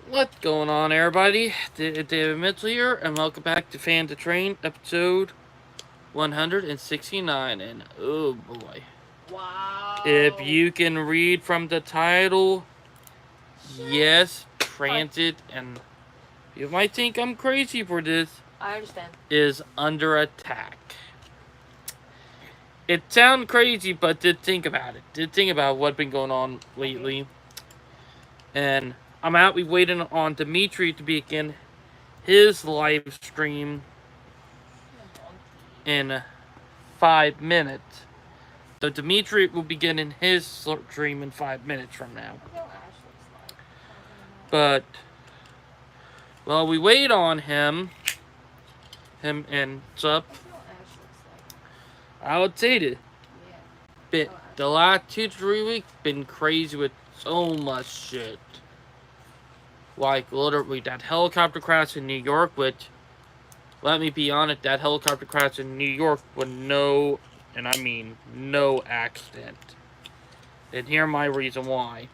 What's going on, everybody? David Mitchell here, and welcome back to Fan to Train, episode 169. And oh boy, Wow. if you can read from the title, yes, Transit, and you might think I'm crazy for this, I understand. is under attack. It sounds crazy, but did think about it. Did think about what's been going on lately. Okay. And I'm out. We waiting on Dimitri to begin his live stream in 5 minutes. So Dimitri will be getting his stream in 5 minutes from now. But while we wait on him and Sup, I would say that the last 2-3 weeks been crazy with so much shit. Like literally that helicopter crash in New York, which, let me be honest, that helicopter crash in New York was no, and I mean no accident. And here's my reason why.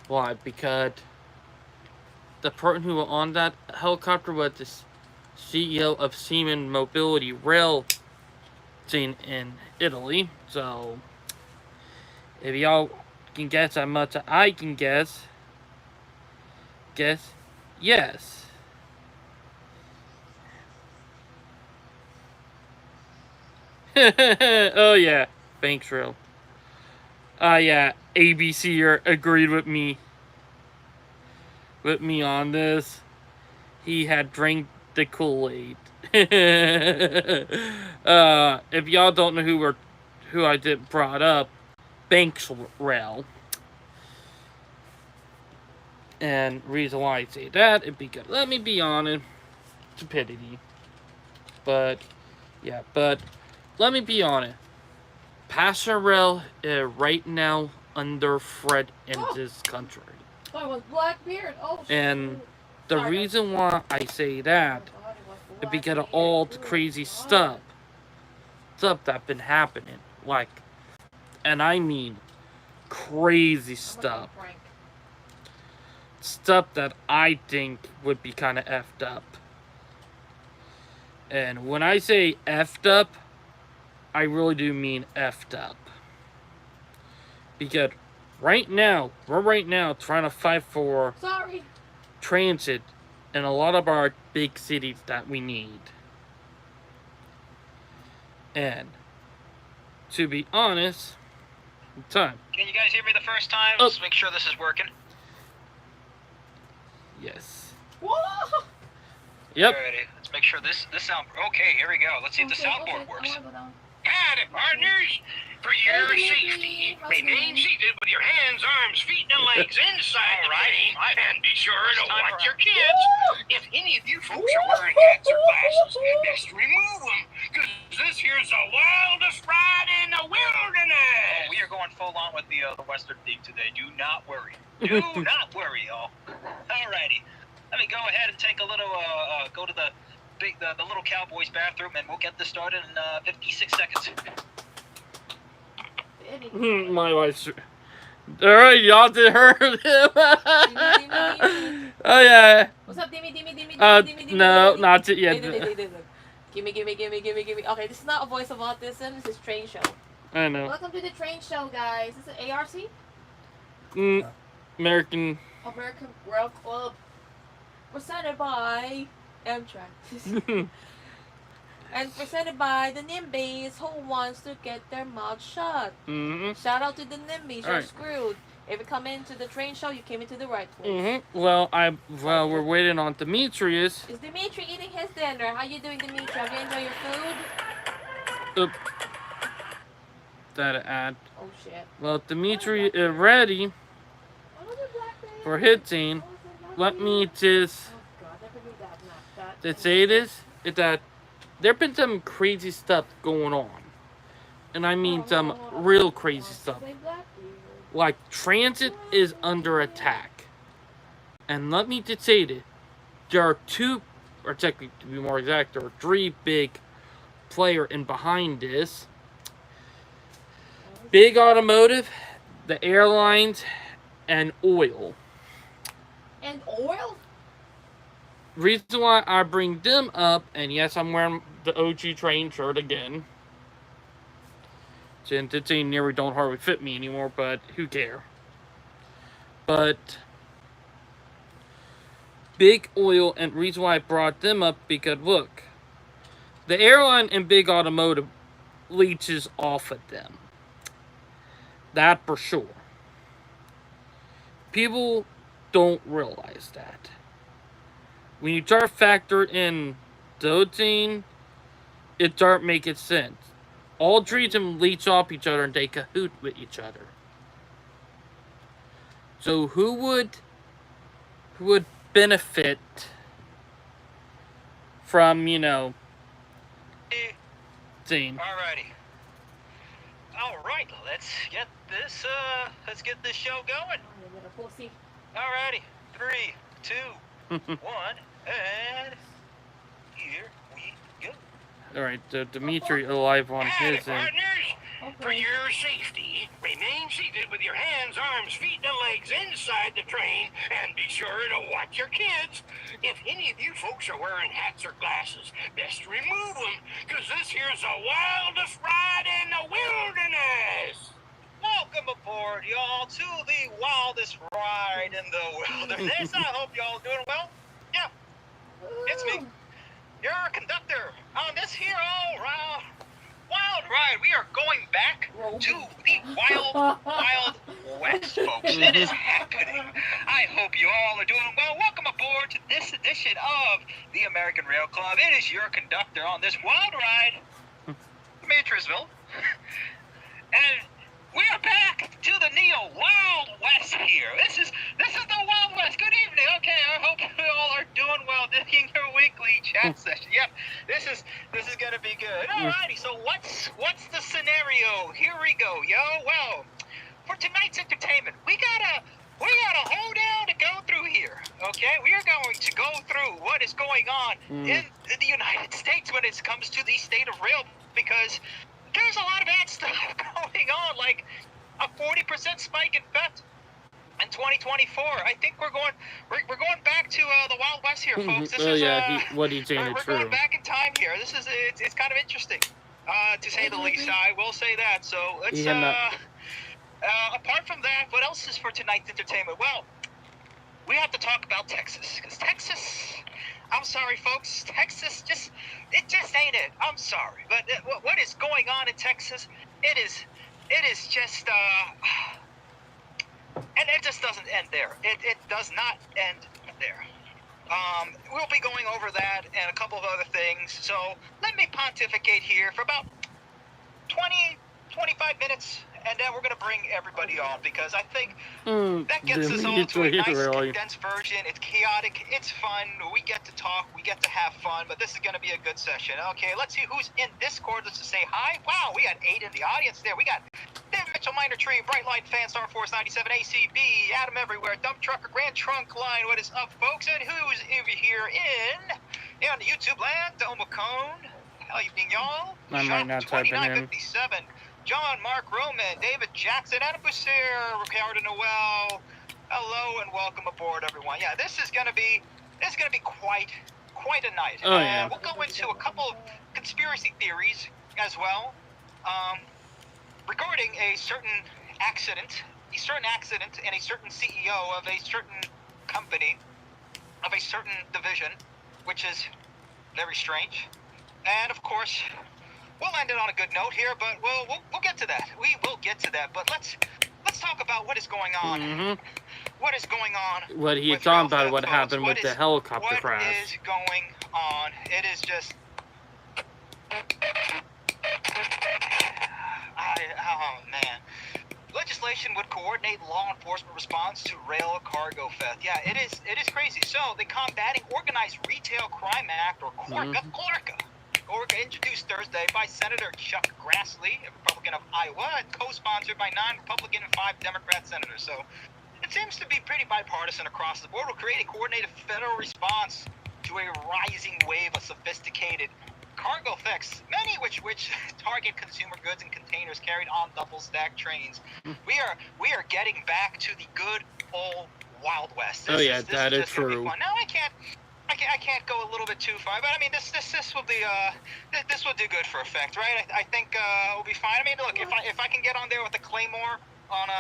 Why? Because the person who was on that helicopter was the CEO of Siemens Mobility Rail scene in Italy. So, if y'all can guess how much I can guess yes. Oh yeah, Banks Rail. Yeah, ABC agreed with me on this. He had drank the Kool-Aid. If y'all don't know who I did brought up, Banks Rail. And reason why I say that is because, let me be honest, stupidity. But let me be honest. Passenger rail is right now under threat in this country. I was Blackbeard. Oh, and the reason why I say that is because of all the crazy stuff that's been happening. Like, and I mean crazy stuff. Stuff that I think would be kind of effed up. And when I say effed up, I really do mean effed up. Because we're right now trying to fight for transit in a lot of our big cities that we need. And to be honest, time. Can you guys hear me the first time? Let's make sure this is working. Yes. Whoa! Yep. Alrighty, let's make sure this sound. Okay, here we go. Let's see if the soundboard works. Got it, partners. For your safety, remain seated with your hands, arms, feet, and legs inside the train, and be sure to watch your kids. If any of you folks are wearing hats or glasses, best remove them, because this here's the wildest ride in the wilderness. We are going full on with the Western theme today. Do not worry. Do not worry, y'all. Alrighty. Let me go ahead and take a little, go to the little cowboy's bathroom, and we'll get this started in 56 seconds. My wife's. Alright, y'all did heard him. Oh yeah. What's up, Dimmy? No, not yet. Gimme. Okay, this is not a voice of autism. This is train show. I know. Welcome to the train show, guys. This is ARC. American Rail Club. Presented by Amtrak. And presented by the NIMBYs who wants to get their mouth shut. Shout out to the NIMBYs. You're screwed. If you come into the train show, you came into the right place. Well, we're waiting on Demetrius. Is Dimitri eating his dinner? How you doing, Dimitri? Have you enjoyed your food? Oop. That ad. Oh shit. Well, Dimitri is ready for his scene. Let me just say this: is that there's been some crazy stuff going on, and I mean some real crazy stuff. Like, transit is under attack, and let me just say this: there are two, or technically to be more exact, there are three big players in behind this. Big automotive, the airlines, and oil. And oil? Reason why I bring them up, and yes, I'm wearing the OG train shirt again. Since it's ain't nearly don't hardly fit me anymore, but who care? But Big Oil, and reason why I brought them up, because look, the airline and Big Automotive leeches off at them. That for sure. People don't realize that. When you start factor in Dotine, it start making sense. All three of them leech off each other and they cahoot with each other. So who would benefit from, Zine? Alrighty. Alright, let's get this show going. Alrighty. 3, 2, 1, and here we go. Alright, Dimitri alive on Howdy, his end. partners. For your safety, remain seated with your hands, arms, feet, and legs inside the train, and be sure to watch your kids. If any of you folks are wearing hats or glasses, best remove them, because this here's the wildest ride in the wilderness. Welcome aboard, y'all, to the wildest ride in the wilderness. I hope y'all doing well. Yeah, it's me, your conductor, on this here all-round wild ride. We are going back to the wild west, folks. It is happening. I hope you all are doing well. Welcome aboard to this edition of the American Rail Club. It is your conductor on this wild ride, Matrisville. And we are back to the Neo Wild West here. This is the Wild West. Good evening. Okay, I hope you all are doing well during your weekly chat session. Yep, this is gonna be good. Alrighty, so what's the scenario? Here we go, yo. Well, for tonight's entertainment, we got a whole down to go through here. Okay, we are going to go through what is going on in the United States when it comes to the state of rail, because there's a lot of bad stuff going on, like a 40% spike in theft in 2024. I think we're going back to the Wild West here, folks. This is what he's saying is true. We're going back in time here. This is it's kind of interesting, to say the least. I will say that. So let's apart from that, what else is for tonight's entertainment? Well, we have to talk about Texas, because Texas. I'm sorry, folks. Texas it just ain't it. I'm sorry, but what is going on in Texas? It is just and it just doesn't end there. It does not end there. We'll be going over that and a couple of other things. So let me pontificate here for about 20-25 minutes. And then we're going to bring everybody on, because I think that gets us all to a nice condensed version. It's chaotic. It's fun. We get to talk. We get to have fun. But this is going to be a good session. Okay, let's see who's in Discord. Let's just say hi. Wow, we got 8 in the audience there. We got Dave Mitchell, Minor Tree, Bright Light Fan, Star Force 97, ACB, Adam Everywhere, Dump Trucker, Grand Trunk Line. What is up, folks? And who's over here on the YouTube land? Doma Cone. How evening, y'all? I'm right now typing in. 2957. John, Mark Roman, David Jackson, Adam Bussier, Ricardo Noel. Hello and welcome aboard, everyone. Yeah, this is gonna be quite a night. Oh yeah. We'll go into a couple of conspiracy theories as well, regarding a certain accident and a certain CEO of a certain company, of a certain division, which is very strange. And of course, we'll end it on a good note here, but we'll get to that. We will get to that. But let's talk about what is going on. Mm-hmm. What is going on? What he talking about? What happened with the helicopter crash? What is going on? It is just. Oh man. Legislation would coordinate law enforcement response to rail cargo theft. Yeah, it is crazy. So the Combating Organized Retail Crime Act, or CORCA, CORCA, introduced Thursday by Senator Chuck Grassley, a Republican of Iowa, and co-sponsored by 9 Republican and 5 Democrat senators. So it seems to be pretty bipartisan across the board. Will create a coordinated federal response to a rising wave of sophisticated cargo thefts, many which target consumer goods and containers carried on double-stacked trains. We are getting back to the good old Wild West. Oh yeah, that is just gonna be true. fun. Now I can't go a little bit too far, but I mean this will be this will do good for effect, right? I think we'll be fine. I mean, look, if I can get on there with the Claymore on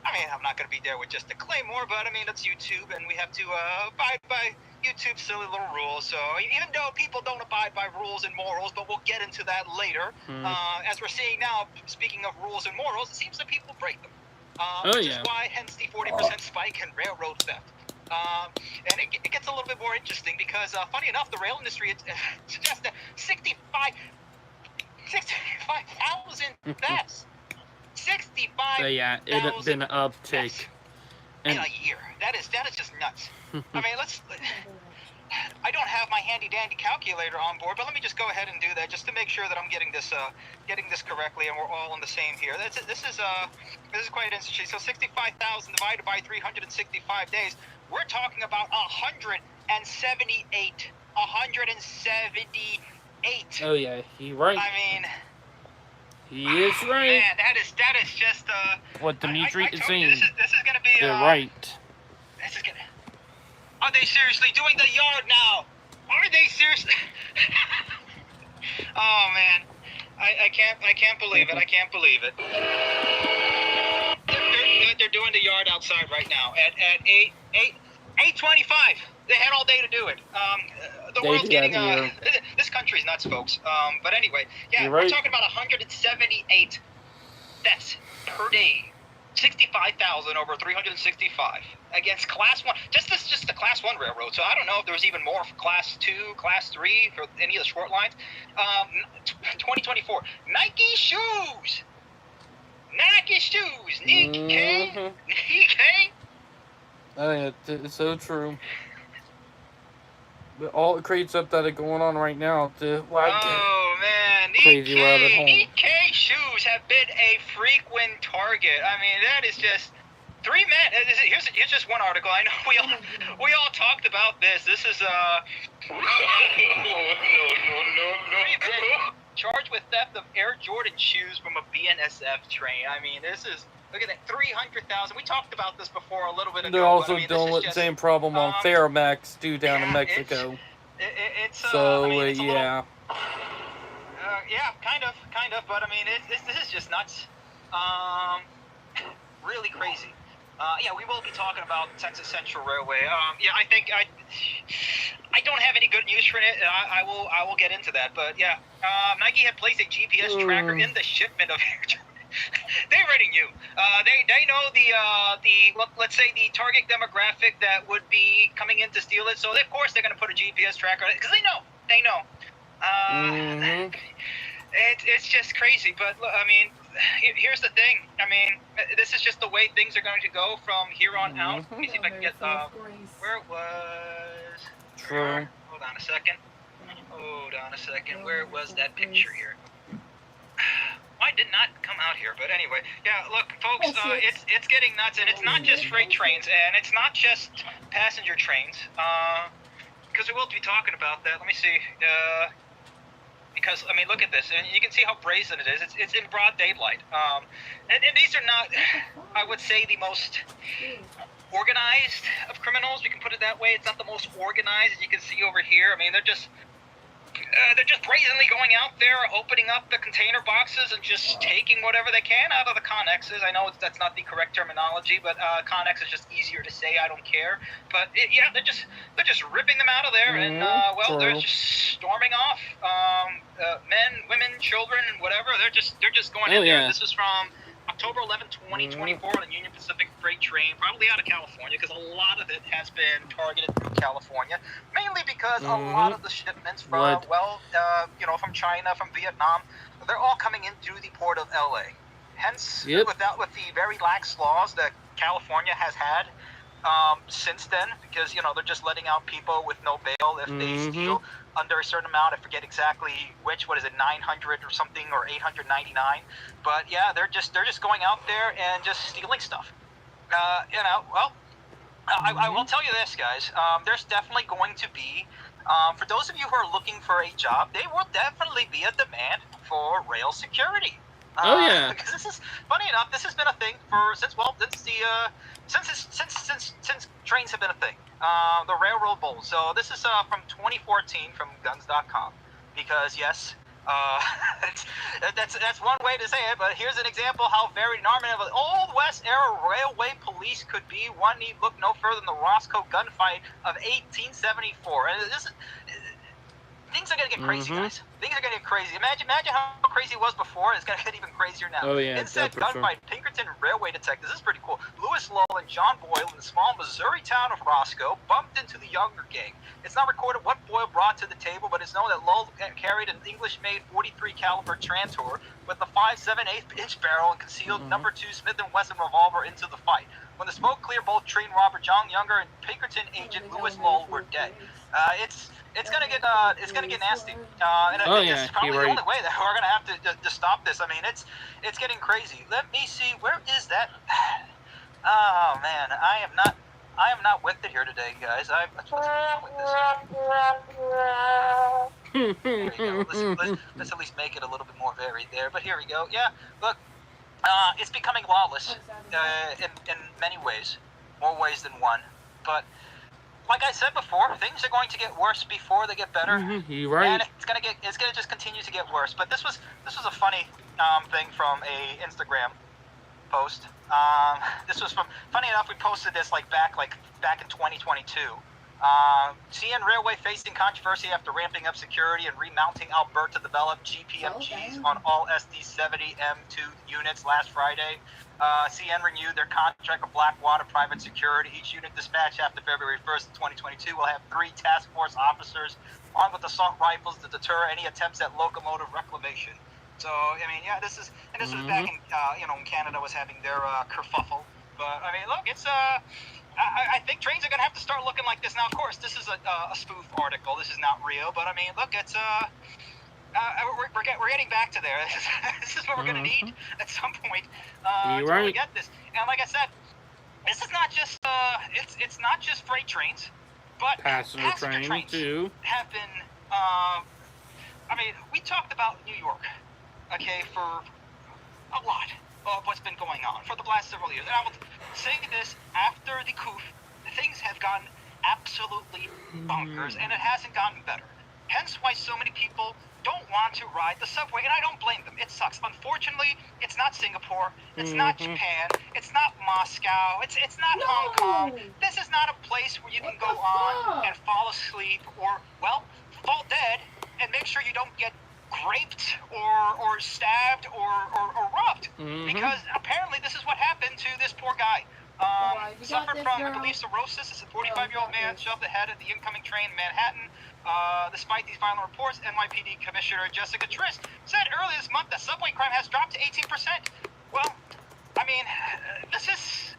I mean, I'm not going to be there with just the Claymore, but I mean, it's YouTube, and we have to abide by YouTube's silly little rules. So even though people don't abide by rules and morals, but we'll get into that later. As we're seeing now, speaking of rules and morals, it seems that people break them. Which is why, hence the 40% spike in railroad theft. And it gets a little bit more interesting because, funny enough, the rail industry suggests that 65,000 thefts. 65,000. So yeah, it has been an uptick. In a year. That is just nuts. I mean, I don't have my handy dandy calculator on board, but let me just go ahead and do that just to make sure that I'm getting this correctly and we're all on the same here. This is quite interesting. So 65,000 divided by 365 days, we're talking about 178. 178. Oh yeah, he's right. I mean, he is right. Man, that is just what Dimitri is saying. This is gonna be. They're right. This is gonna. Are they seriously doing the yard now? Are they seriously? Oh man, I can't believe it. I can't believe it. They're doing the yard outside right now at 8:25. They had all day to do it. The world's getting this country's nuts, folks. But anyway, yeah, we're talking about 178 deaths per day. 65,000 over 365 against Class 1. Just the Class 1 railroad. So I don't know if there was even more for Class 2, Class 3, for any of the short lines. 2024. Nike shoes. Nikkei. Oh yeah, it's so true. But all the crazy stuff that are going on right now, man, crazy rabbit hole. Nikkei shoes have been a frequent target. I mean, that is just 3 men. Here's just one article. I know we all talked about this. This is no. Charged with theft of Air Jordan shoes from a BNSF train. I mean, this is. Look at that, 300,000. We talked about this before a little bit ago. They're also dealing with the same problem on Ferromax due down in Mexico. It's yeah. Yeah, kind of. But I mean, this is just nuts. Really crazy. Yeah, we will be talking about Texas Central Railway. Yeah, I think I don't have any good news for it. I will get into that. But yeah, Nike had placed a GPS tracker in the shipment of Air Jordan. They already knew. They know let's say the target demographic that would be coming in to steal it. So of course they're going to put a GPS tracker on it because they know. It's just crazy. But I mean, here's the thing. I mean, this is just the way things are going to go from here on out. Let me see if I can get where it was. True. Hold on a second. Where was that picture here? Why did not come out here? But anyway, yeah. Look, folks, it's getting nuts, and it's not just freight trains, and it's not just passenger trains. Because we will be talking about that. Let me see. Because I mean, look at this, and you can see how brazen it is. It's in broad daylight. And these are not, I would say, the most organized of criminals. We can put it that way. It's not the most organized, as you can see over here. I mean, they're just brazenly going out there, opening up the container boxes and just taking whatever they can out of the Connexes. I know that's not the correct terminology, but Connex is just easier to say. I don't care. But yeah, they're just ripping them out of there, and they're just storming off. Men, women, children, and whatever. They're just going in there. This is from October 11, 2024 on the Union Pacific freight train, probably out of California, because a lot of it has been targeted through California, mainly because a lot of the shipments from, from China, from Vietnam, they're all coming in through the port of LA. Hence, with the very lax laws that California has had since then, because, they're just letting out people with no bail if they steal under a certain amount. I forget exactly which. What is it, 900 or something, or 899? But yeah, they're just going out there and just stealing stuff. I will tell you this, guys. There's definitely going to be, for those of you who are looking for a job, there will definitely be a demand for rail security. Because this is funny enough. This has been a thing since trains have been a thing. The Railroad Bowl. So this is from 2014 from Guns.com, because yes, that's one way to say it. But here's an example how very normative of Old West era railway police could be. One need look no further than the Roscoe gunfight of 1874. And this is. Things are gonna get crazy, guys. Things are gonna get crazy. Imagine how crazy it was before. It's gonna get even crazier now. Oh, yeah, In said that's for gunfight, Pinkerton railway detectives, this is pretty cool. Lewis Lowell and John Boyle in the small Missouri town of Roscoe bumped into the Younger gang. It's not recorded what Boyle brought to the table, but it's known that Lowell carried an English-made .43 caliber Trantor with a 5.78-inch barrel and concealed number 2 Smith & Wesson revolver into the fight. When the smoke cleared, both train robber John Younger and Pinkerton agent Lewis Lowell were dead. It's gonna get nasty. And it's probably the only way that we're gonna have to stop this. I mean, it's getting crazy. Let me see. Where is that? Oh man, I am not with it here today, guys. Let's with this. There we go. Let's at least make it a little bit more varied there. But here we go. Yeah, look, it's becoming lawless in many ways, more ways than one. But like I said before, things are going to get worse before they get better. You're right. And it's gonna just continue to get worse. But this was a funny thing from a Instagram post. This was from, funny enough, we posted this back in 2022. CN Railway facing controversy after ramping up security and remounting Alberta developed GPMGs on all SD70 M2 units last Friday. CN renewed their contract with Blackwater Private Security. Each unit dispatched after February 1st, 2022 will have 3 task force officers armed with assault rifles to deter any attempts at locomotive reclamation. So, I mean, yeah, this was back in, when Canada was having their kerfuffle. But, I mean, look, it's, I think trains are going to have to start looking like this. Now, of course, this is a spoof article. This is not real. But, I mean, look, it's, we're getting back to there. This is what we're going to need at some point to really get this. And like I said, this is not just, it's not just freight trains, but passenger trains too have been, I mean, we talked about New York, okay, for a lot of what's been going on for the last several years. And I will say this, after the coup, things have gotten absolutely bonkers, and it hasn't gotten better. Hence why so many people don't want to ride the subway, and I don't blame them. It sucks. Unfortunately, it's not Singapore, it's not Japan, it's not Moscow, it's not Hong Kong. This is not a place where you can go on and fall asleep or, well, fall dead and make sure you don't get raped or stabbed or robbed. Because apparently this is what happened to this poor guy. Suffered from, I believe, cirrhosis. This is a 45-year-old man shoved the head of the incoming train in Manhattan. Despite these violent reports, NYPD Commissioner Jessica Trist said earlier this month that subway crime has dropped to 18%. Well, I mean, this is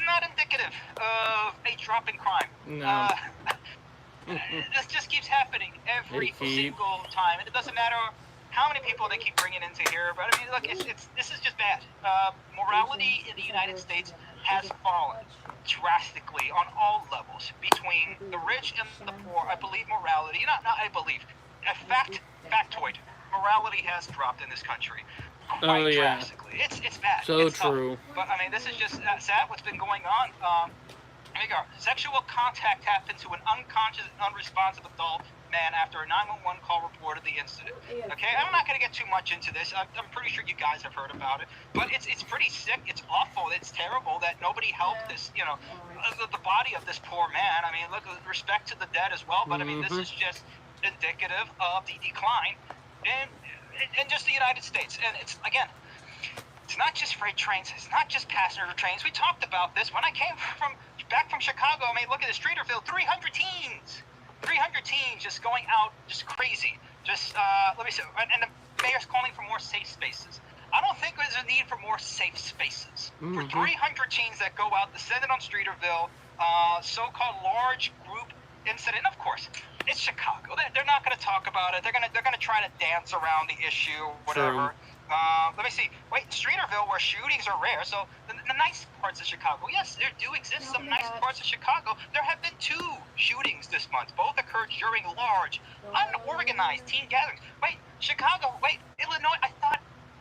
not indicative of a drop in crime. No. This just keeps happening every single time, and it doesn't matter how many people they keep bringing into here. But I mean, look, this is just bad. Morality in the United States has fallen drastically on all levels between the rich and the poor. I believe morality, not I believe, a factoid, morality has dropped in this country quite drastically. It's bad. So it's true. Tough. But I mean, this is just sad what's been going on. Here we go. Sexual contact happened to an unconscious and unresponsive adult man after a 911 call reported the incident. Okay, I'm not going to get too much into this. I'm pretty sure you guys have heard about it. But it's pretty sick. It's awful. It's terrible that nobody helped this, the body of this poor man. I mean, look, respect to the dead as well. But I mean, this is just indicative of the decline in just the United States. And it's, again, it's not just freight trains. It's not just passenger trains. We talked about this when I came back from Chicago. I mean, look at the Streeterville, 300 teens. 300 teens just going out, just crazy. Just, let me see. And the mayor's calling for more safe spaces. I don't think there's a need for more safe spaces. For 300 teens that go out, descended on Streeterville, so-called large group incident. Of course, it's Chicago. They're not going to talk about it. They're going to try to dance around the issue, whatever. Let me see. Wait, Streeterville, where shootings are rare. So the nice parts of Chicago, yes, there do exist some nice parts of Chicago. There have been 2 shootings this month. Both occurred during large, unorganized teen gatherings. Wait, Chicago. Wait, Illinois.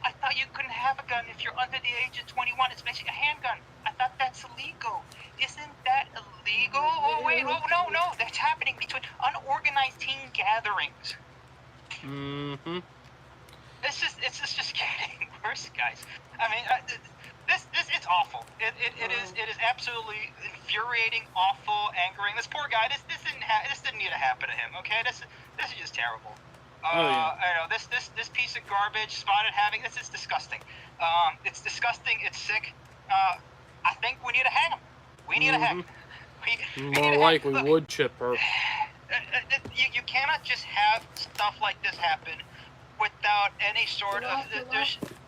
I thought you couldn't have a gun if you're under the age of 21. It's basically a handgun. I thought that's illegal. Isn't that illegal? Oh, wait, oh, no, that's happening between unorganized teen gatherings. Mm-hmm. It's just getting worse, guys. I mean, this it's awful. It is absolutely infuriating, awful, angering. This poor guy. This didn't need to happen to him. Okay, this is just terrible. You know, this piece of garbage spotted having this is disgusting. It's disgusting. It's sick. I think we need to hang him. We need to hang him. More likely wood chipper. You cannot just have stuff like this happen without any sort of.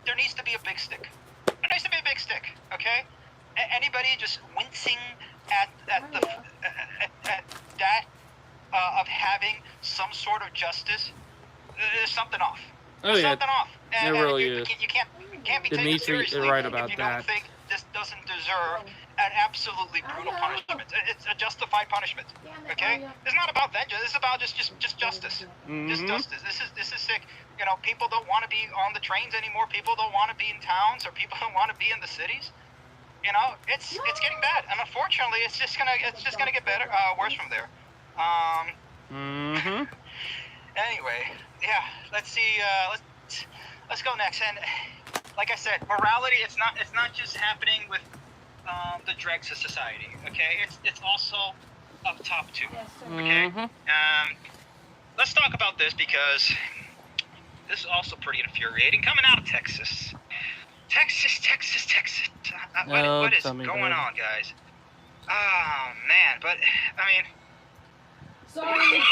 There needs to be a big stick. There needs to be a big stick. Okay. Anybody just wincing at that of having some sort of justice, there's something off. There's something off. It really is. You can't be taken Dimitri seriously is right about if you that. don't think this doesn't deserve an absolutely brutal punishment. It's a justified punishment. Okay? It's not about vengeance. It's about just justice. Just justice. This is sick. You know, people don't want to be on the trains anymore. People don't want to be in towns, or people don't want to be in the cities. You know, it's getting bad, and unfortunately, it's just gonna get better, worse from there. Anyway, yeah. Let's see. Let's go next. And like I said, morality. It's not just happening with the dregs of society. Okay, it's also up top too. Okay. Let's talk about this because this is also pretty infuriating. Coming out of Texas. Texas. What is going on, guys? Oh man, but I mean. Sorry.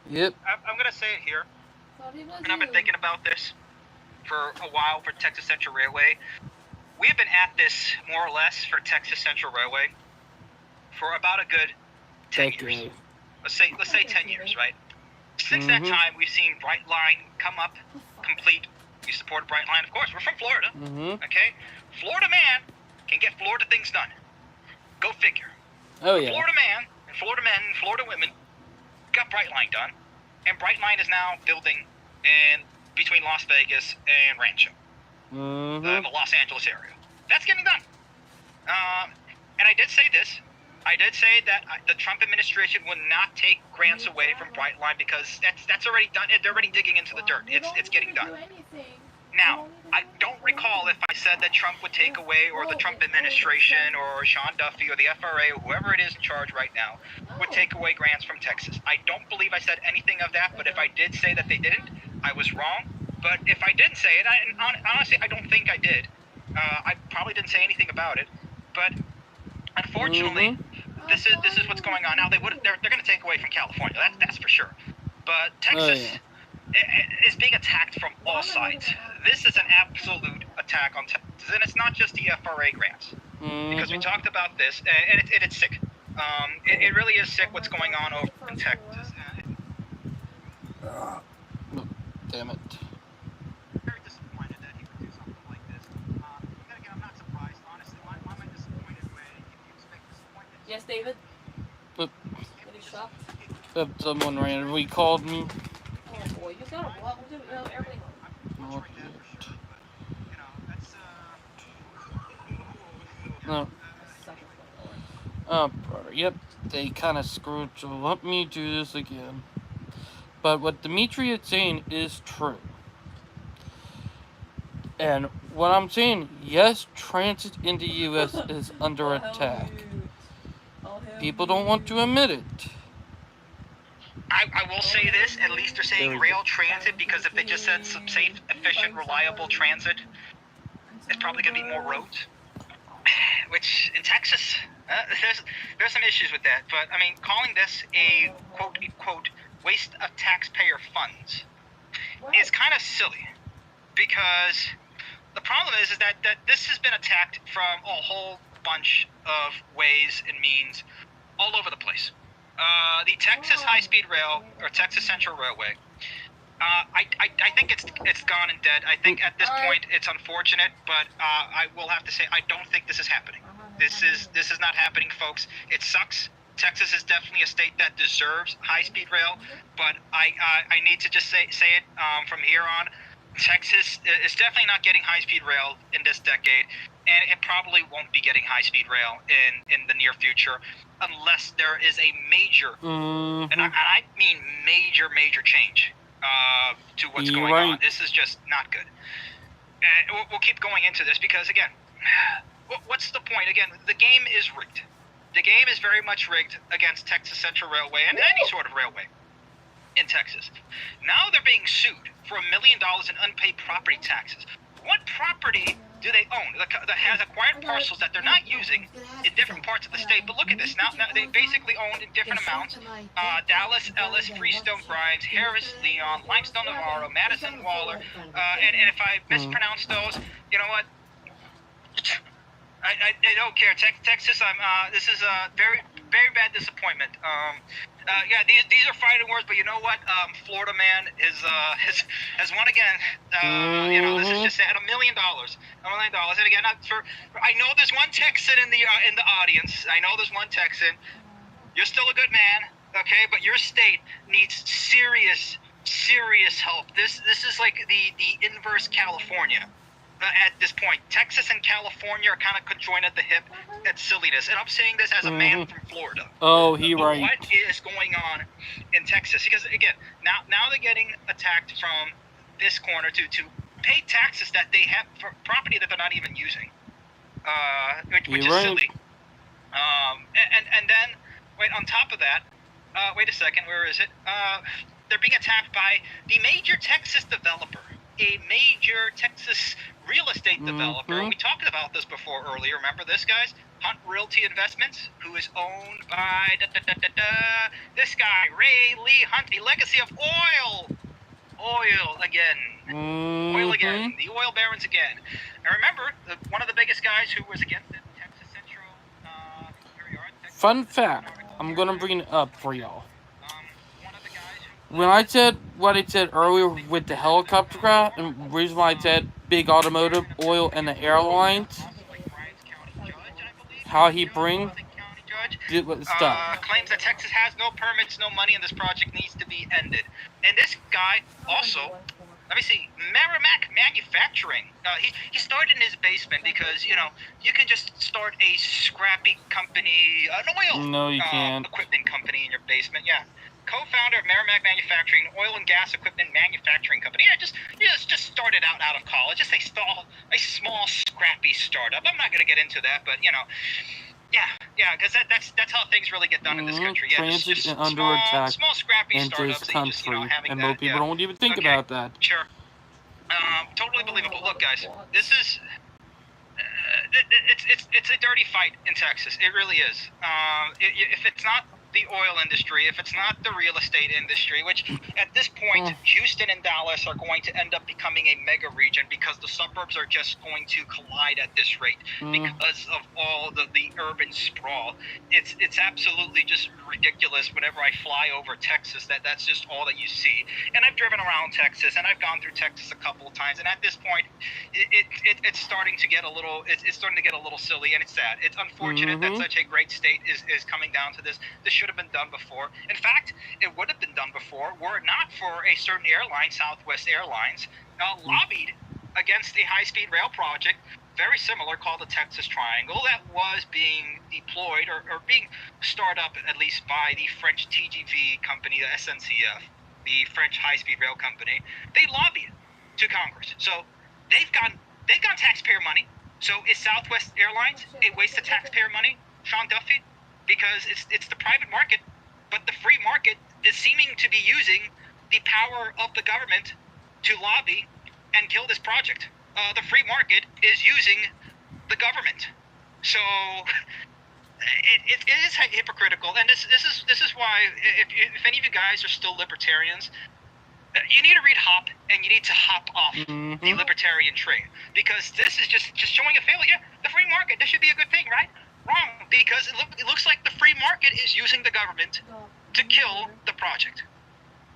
Yep. I'm gonna say it here, and I've been thinking about this for a while for Texas Central Railway. We have been at this more or less for Texas Central Railway for about a good 10 years. Let's say 10 years, right? Since that time, we've seen Brightline come up, complete. We support Brightline, of course. We're from Florida, okay? Florida man can get Florida things done. Go figure. Oh yeah. Florida man, and Florida men, and Florida women got Brightline done, and Brightline is now building in between Las Vegas and Rancho, the Los Angeles area. That's getting done. And I did say this. I did say that the Trump administration would not take grants away from Brightline because that's already done. They're already digging into the dirt. It's getting done. Now, I don't recall if I said that Trump would take away, or the Trump administration, or Sean Duffy, or the FRA, or whoever it is in charge right now, would take away grants from Texas. I don't believe I said anything of that, but if I did say that they didn't, I was wrong. But if I didn't say it, honestly, I don't think I did. I probably didn't say anything about it. But unfortunately, this is what's going on now. They're going to take away from California. That's for sure. But Texas is being attacked from all sides. This is an absolute attack on Texas, and it's not just the FRA grants. Because we talked about this, and it's sick. It really is sick what's going on over in Texas. Damn it. Very disappointed that he would do something like this. Then again, I'm not surprised, honestly. Why am I disappointed when you expect disappointment? Yes, David. But Getting shocked. someone randomly called me. Oh boy, you gotta block everything. No. Oh, brother. Yep. They kind of screwed. So let me do this again. But what Dimitri is saying is true. And what I'm saying, yes, transit in the U.S. is under attack. People don't want to admit it. I will say this, at least they're saying rail transit, because if they just said some safe, efficient, reliable transit, it's probably going to be more roads. Which, in Texas, there's some issues with that. But, I mean, calling this a quote-unquote waste of taxpayer funds is kind of silly. Because the problem is that this has been attacked from a whole bunch of ways and means all over the place. The Texas High-Speed Rail, or Texas Central Railway, I think it's gone and dead. I think at this point it's unfortunate, but I will have to say I don't think this is happening. This is not happening, folks. It sucks. Texas is definitely a state that deserves high-speed rail, but I need to just say it from here on. Texas is definitely not getting high-speed rail in this decade, and it probably won't be getting high-speed rail in the near future unless there is a major, and I mean major change to what's going on. This is just not good. And we'll keep going into this because, again, what's the point? Again, the game is rigged. The game is very much rigged against Texas Central Railway and any sort of railway in Texas. Now they're being sued for $1 million in unpaid property taxes. What property do they own that has acquired parcels that they're not using in different parts of the state? But look at this. Now they basically own in different amounts. Dallas, Ellis, Freestone, Grimes, Harris, Leon, Limestone, Navarro, Madison, Waller. And if I mispronounce those, you know what? I don't care. Texas, this is a very bad disappointment. Yeah, these are fighting words, but you know what? Florida man has won again. You know, this is just at $1 million. And again, I know there's one Texan in the audience. I know there's one Texan. You're still a good man, okay? But your state needs serious help. This is like the inverse California. At this point, Texas and California are kind of conjoined at the hip at silliness, and I'm saying this as a man from Florida. Oh, right. What is going on in Texas? Because again, now they're getting attacked from this corner to pay taxes that they have for property that they're not even using, which is silly. And then wait, on top of that, wait a second, where is it? They're being attacked by the major Texas developer. A major Texas real estate developer. We talked about this before earlier. Remember this, guys? Hunt Realty Investments, who is owned by this guy, Ray Lee Hunt, a legacy of oil. Oil again. Oil again. The oil barons again. And remember, one of the biggest guys who was against the Texas Central. Here we are. Fun fact. I'm going to bring it up for y'all. When I said what I said earlier with the helicopter crash, and the reason why I said big automotive, oil, and the airlines, how he brings stuff. Claims that Texas has no permits, no money, and this project needs to be ended. And this guy also, let me see, Merrimack Manufacturing. He started in his basement because, you know, you can just start a scrappy company, an oil equipment company in your basement. Yeah. Co-founder of Merrimack Manufacturing, oil and gas equipment manufacturing company. Yeah, just started out of college. Just a small scrappy startup. I'm not going to get into that, but you know, yeah, because that's how things really get done in this country. Yeah, just under attack small scrappy in startups. this country, just, you know, having and that, most people don't even think about that. Sure, totally believable. Look, guys, this is. It's a dirty fight in Texas. It really is. If it's not the oil industry, if it's not the real estate industry, which at this point, Houston and Dallas are going to end up becoming a mega region because the suburbs are just going to collide at this rate because of all the urban sprawl. It's absolutely just ridiculous whenever I fly over Texas that's just all that you see. And I've driven around Texas and I've gone through Texas a couple of times, and at this point it's starting to get a little silly, and it's sad. It's unfortunate that such a great state is coming down to this. This should have been done before. In fact, it would have been done before were it not for a certain airline, Southwest Airlines, lobbied against a high-speed rail project very similar called the Texas Triangle that was being deployed or being started up at least by the French TGV company, the SNCF, the French high-speed rail company. They lobbied to Congress. So they've got taxpayer money. So is Southwest Airlines a waste of taxpayer money, Sean Duffy? Because it's the private market, but the free market is seeming to be using the power of the government to lobby and kill this project. The free market is using the government, so it is hypocritical. And this is why if any of you guys are still libertarians, you need to read Hop, and you need to hop off the libertarian train, because this is just showing a failure. The free market, this should be a good thing, right? Wrong, because it looks like the free market is using the government to kill the project.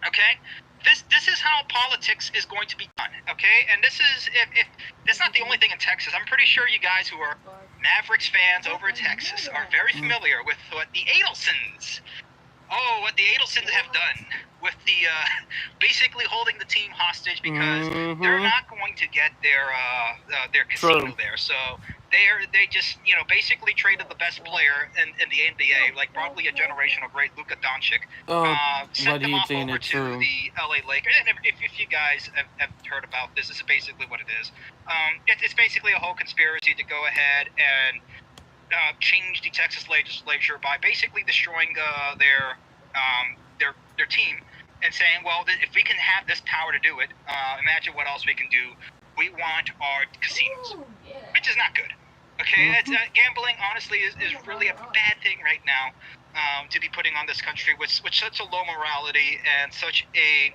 Okay, this is how politics is going to be done. Okay, and this is if it's not the only thing in Texas. I'm pretty sure you guys who are Mavericks fans over in Texas are very familiar with what the Adelsons Oh, what the Adelsons have done with the basically holding the team hostage because they're not going to get their casino True. there. So they just basically traded the best player in the NBA, like probably a generational great, Luka Doncic. Sent them off over to the LA Lakers. And if you guys have heard about this, this is basically what it is. It's basically a whole conspiracy to go ahead and change the Texas legislature by basically destroying their team and saying, well, if we can have this power to do it, imagine what else we can do. We want our casinos, which is not good. Okay, it's, gambling honestly is really a bad thing right now to be putting on this country with such a low morality and such a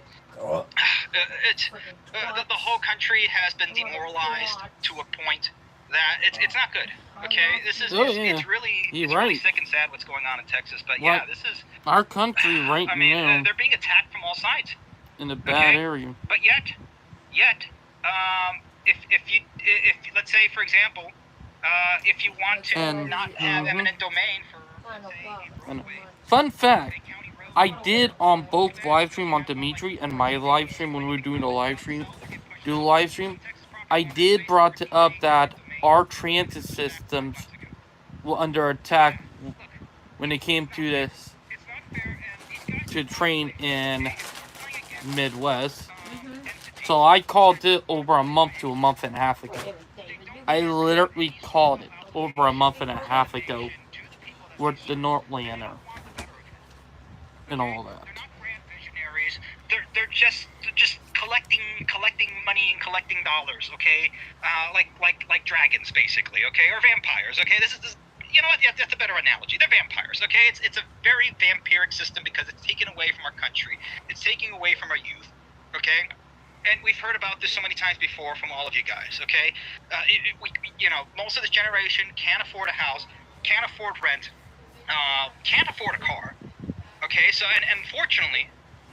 the whole country has been demoralized to a point that it's not good. Okay, this is it's really really sick and sad what's going on in Texas. But yeah, this is our country right now. They're being attacked from all sides in a bad area. But yet, if let's say for example, if you want to not have eminent domain for fun fact, I did on both live stream on Dimitri and my live stream when we were doing the live stream. I did brought up that our transit systems were under attack when it came to this to train in Midwest. So I called it over a month to a month and a half ago. I literally called it over a month and a half ago with the Northlander and all that. They're just collecting money and collecting dollars, okay? Like dragons, basically, okay, or vampires, okay? This you know what? Yeah, that's a better analogy. They're vampires, okay? It's a very vampiric system because it's taken away from our country. It's taking away from our youth, okay? And we've heard about this so many times before from all of you guys, okay? Most of this generation can't afford a house, can't afford rent, can't afford a car, okay? So, and unfortunately,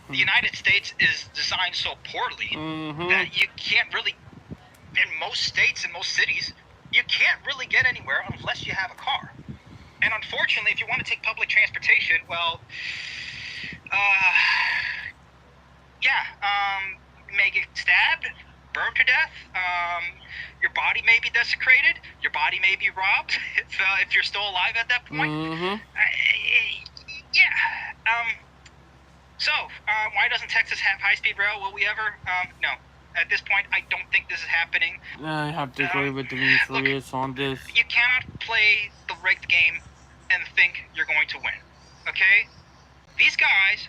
the United States is designed so poorly that you can't really, in most states and most cities, you can't really get anywhere unless you have a car. And unfortunately, if you want to take public transportation, well, you may get stabbed, burned to death, your body may be desecrated, your body may be robbed if you're still alive at that point. So, why doesn't Texas have high-speed rail? Will we ever? No. At this point, I don't think this is happening. I have to agree with Demetrius on this. You cannot play the rigged game and think you're going to win, okay? These guys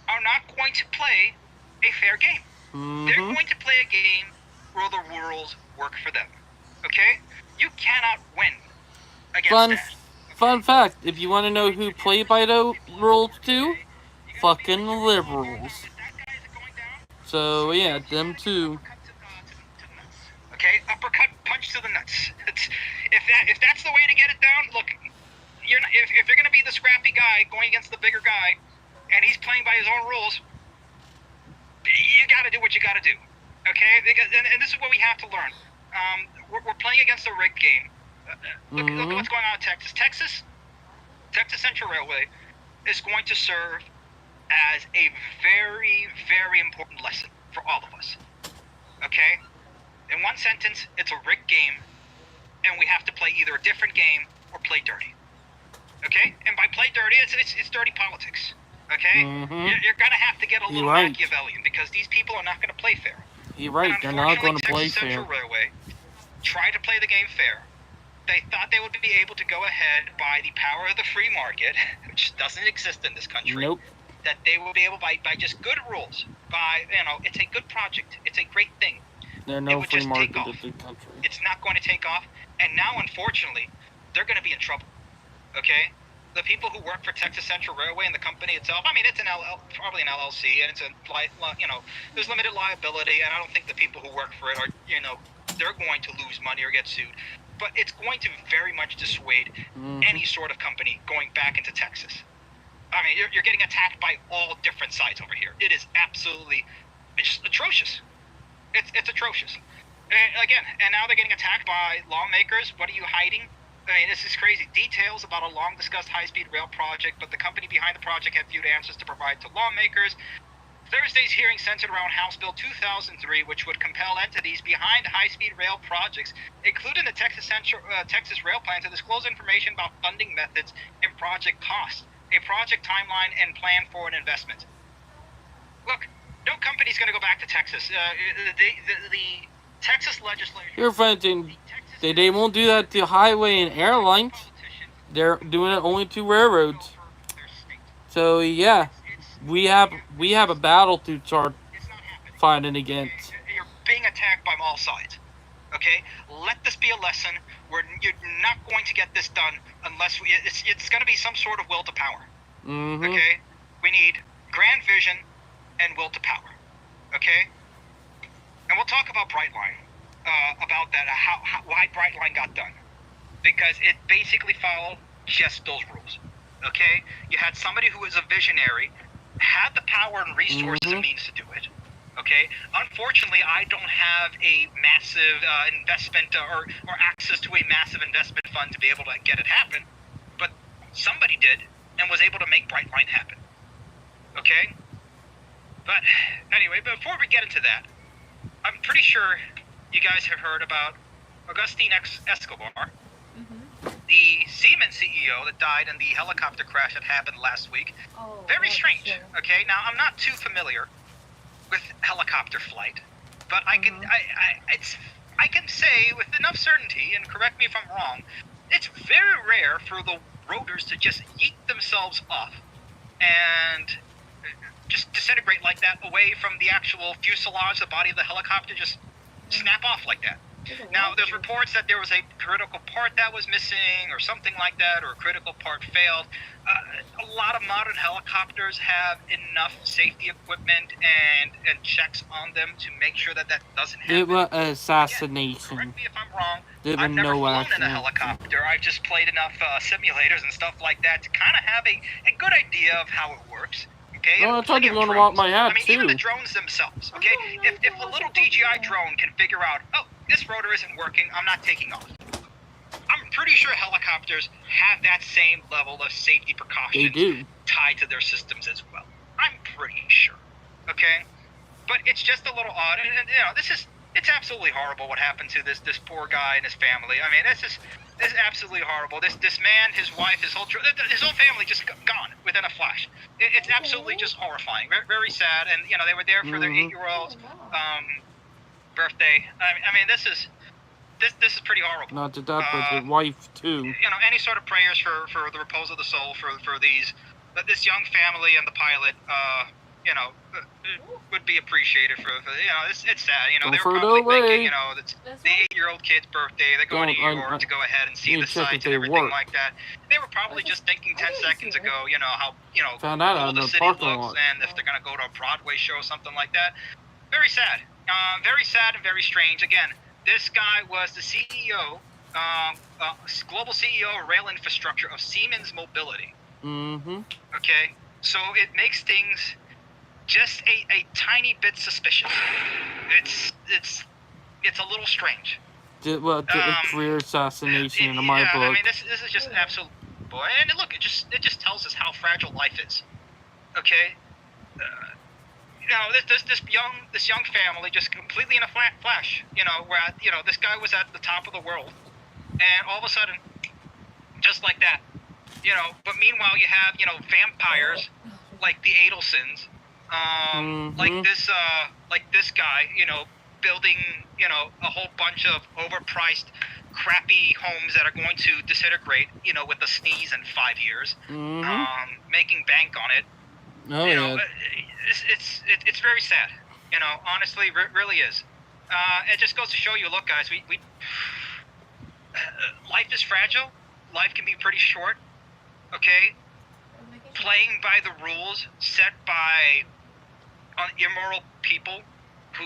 are not going to play a fair game. They're going to play a game where the rules work for them, okay? You cannot win against that. Fun fact, if you want to know who play by the rules too, fucking liberals. So yeah, them too. Okay, uppercut punch to the nuts. If that's the way to get it down, look, if you're gonna be the scrappy guy going against the bigger guy, and he's playing by his own rules, you gotta do what you gotta do. Okay, because and this is what we have to learn. We're playing against a rigged game. Look at what's going on in Texas. Texas Central Railway is going to serve as a very, very important lesson for all of us. Okay? In one sentence, it's a rigged game, and we have to play either a different game or play dirty. Okay? And by play dirty, it's dirty politics. Okay? You're gonna have to get a little Machiavellian because these people are not gonna play fair. You're right, they're not gonna play fair. Texas Central Railway tried to play the game fair. They thought they would be able to go ahead by the power of the free market, which doesn't exist in this country. Nope. That they will be able, by just good rules, it's a good project, it's a great thing. There's no free market in the country. It's not going to take off, and now, unfortunately, they're going to be in trouble, okay? The people who work for Texas Central Railway and the company itself, I mean, it's probably an LLC, and it's there's limited liability, and I don't think the people who work for it are, they're going to lose money or get sued. But it's going to very much dissuade any sort of company going back into Texas. I mean, you're getting attacked by all different sides over here. It is absolutely, it's atrocious. It's atrocious. And again, and now they're getting attacked by lawmakers. What are you hiding? I mean, this is crazy. Details about a long-discussed high-speed rail project, but the company behind the project had few answers to provide to lawmakers. Thursday's hearing centered around House Bill 2003, which would compel entities behind high-speed rail projects, including the Texas Rail Plan, to disclose information about funding methods and project costs, a project timeline, and plan for an investment. Look, no company's going to go back to Texas. The Texas legislature... You're finding they won't do that to highway and airlines. They're doing it only to railroads. So yeah, we have a battle to start fighting against. You're being attacked by all sides. Okay, let this be a lesson where you're not going to get this done unless it's going to be some sort of will to power. Mm-hmm. Okay, we need grand vision and will to power. Okay, and we'll talk about Brightline. About that, why Brightline got done, because it basically followed just those rules. Okay, you had somebody who was a visionary, had the power and resources and means to do it. Okay, unfortunately, I don't have a massive investment or access to a massive investment fund to be able to get it happen, but somebody did and was able to make Brightline happen. Okay, but anyway, before we get into that, I'm pretty sure you guys have heard about Agustin Escobar, the Siemens CEO that died in the helicopter crash that happened last week. Very strange. Sure. Okay, now I'm not too familiar with helicopter flight, but I can I can say with enough certainty, and correct me if I'm wrong, it's very rare for the rotors to just yeet themselves off and just disintegrate like that away from the actual fuselage, the body of the helicopter, just snap off like that. Now, there's reports that there was a critical part that was missing or something like that, or a critical part failed. A lot of modern helicopters have enough safety equipment and checks on them to make sure that doesn't happen. It was an assassination. Again, correct me if I'm wrong. There I've was never no flown in a accident. helicopter. I've just played enough simulators and stuff like that to kind of have a good idea of how it works. Okay? Well, And I tried to plenty of learn about drones. my hat, I mean, even too. the drones themselves. Okay? If a little DJI drone can figure out, oh, this rotor isn't working, I'm not taking off. I'm pretty sure helicopters have that same level of safety They precautions do. tied to their systems as well. I'm pretty sure. Okay? But it's just a little odd, and you know, it's absolutely horrible what happened to this poor guy and his family. I mean, this is absolutely horrible. This man, his wife, his whole family just gone within a flash. It's absolutely just horrifying. Very, very sad, and you know, they were there for their 8-year-old birthday. I mean, this is pretty horrible. Not to that, but the wife too. You know, any sort of prayers for the repose of the soul for this young family and the pilot. You know, would be appreciated for you know, it's sad. You know, they were probably thinking, you know, it's the 8-year-old kid's birthday. They're going to New York to go ahead and see the sights and everything like that. They were probably just thinking 10 seconds ago, you know, how, you know, Found out cool on the the city parking looks, lot. and if they're going to go to a Broadway show or something like that. Very sad. Very sad and very strange. Again, this guy was the CEO, global CEO of rail infrastructure of Siemens Mobility. Mm-hmm. Okay, so it makes things just a tiny bit suspicious. It's a little strange. Well, a career assassination in my book. I mean, this is just absolute. Boy, and look, it just tells us how fragile life is. Okay, you know, this young family just completely in a flash. You know, where you know, this guy was at the top of the world, and all of a sudden, just like that, you know. But meanwhile, you have, you know, vampires like the Adelsons. Like this guy, you know, building, you know, a whole bunch of overpriced, crappy homes that are going to disintegrate, you know, with a sneeze in 5 years, making bank on it. Oh, you know, yeah. it's very sad. You know, honestly, really is. It just goes to show you, look, guys, we life is fragile. Life can be pretty short. Okay, playing by the rules set by immoral people who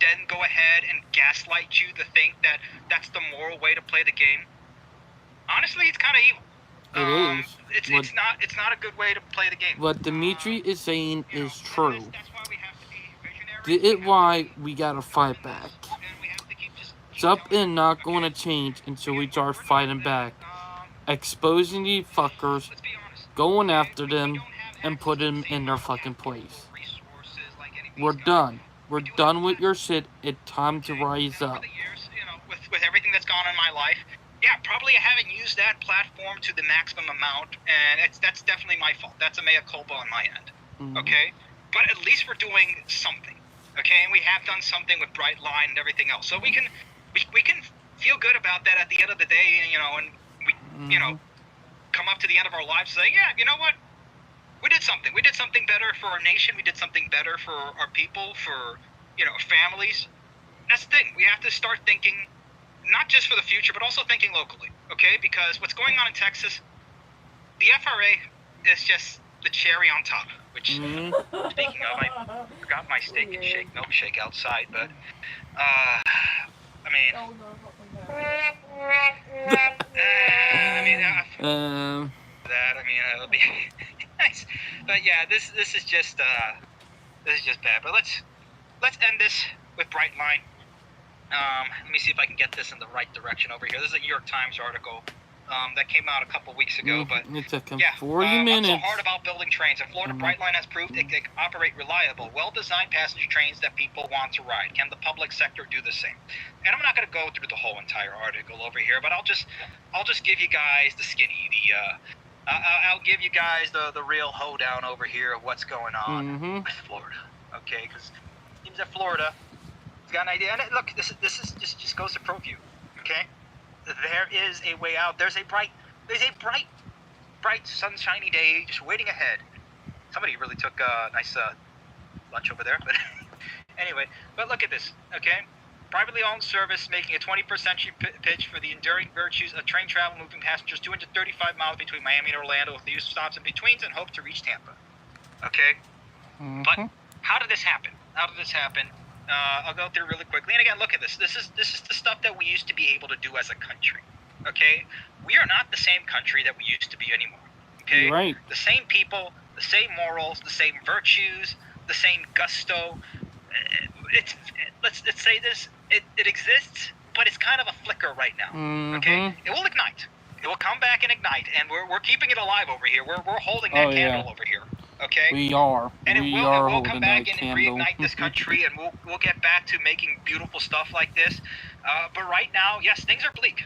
then go ahead and gaslight you to think that that's the moral way to play the game. Honestly, it's kind of evil. It is. It's not a good way to play the game. What Dimitri is saying You know, is true. That's why we have to be visionary. It's why we gotta fight back. And we have to keep just It's up and not going to change until we start fighting back. exposing these fuckers, Let's be honest. going okay? after We them, don't have and access put to the them same in their amount of fucking capital or place. resources like any of We're these guys. done. We're We do done have with that. your shit. It's time to Okay? rise And over up. the years, with everything that's gone on in my life, yeah, probably I haven't used that platform to the maximum amount, and that's definitely my fault. That's a mea culpa on my end. Mhm. Okay? But at least we're doing something. Okay? And we have done something with Brightline and everything else. So we can feel good about that at the end of the day, and we come up to the end of our lives saying, yeah, you know what? We did something. We did something better for our nation. We did something better for our people, for families. That's the thing. We have to start thinking not just for the future, but also thinking locally. Okay? Because what's going on in Texas, the FRA is just the cherry on top. Which, speaking of, I forgot my steak and shake milkshake outside, but I mean, it'll be nice. But yeah, this is just bad. But let's end this with Brightline. Let me see if I can get this in the right direction over here. This is a New York Times article that came out a couple weeks ago. But It took him yeah, 40 minutes. what's so hard about building trains? And Florida Brightline has proved it can operate reliable, well-designed passenger trains that people want to ride. Can the public sector do the same? And I'm not going to go through the whole entire article over here, but I'll just give you guys the skinny, I'll give you guys the real hoedown over here of what's going on with Florida. Okay, because it seems that Florida has got an idea. And look, this is just goes to prove you. Okay, there is a way out. There's a bright, sunshiny day just waiting ahead. Somebody really took a nice lunch over there, but anyway. But look at this. Okay, privately owned service making a 21st century pitch for the enduring virtues of train travel, moving passengers 235 miles between Miami and Orlando with the use of stops in betweens and hope to reach Tampa. Okay, but how did this happen? I'll go through really quickly. And again, look at this. This is the stuff that we used to be able to do as a country. Okay, we are not the same country that we used to be anymore. Okay, right. The same people, the same morals, the same virtues, the same gusto. Let's say this. It exists, but it's kind of a flicker right now. Okay, it will ignite. It will come back and ignite, and we're keeping it alive over here. We're holding that candle over here. Okay. We are. And we it are will come back that and candle. reignite this country, and we'll get back to making beautiful stuff like this. But right now, yes, things are bleak.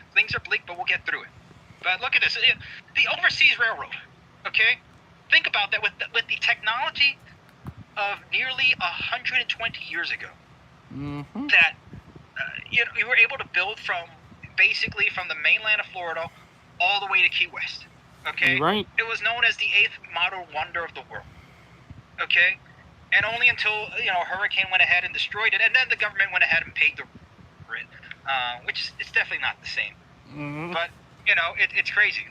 But we'll get through it. But look at this. The Overseas Railroad. Okay. Think about that with the technology of nearly 120 years ago. That you were able to build basically from the mainland of Florida all the way to Key West. Okay? Right. It was known as the 8th model wonder of the world. Okay? And only until, a hurricane went ahead and destroyed it, and then the government went ahead and paid the rent, which is definitely not the same. But, it's crazy.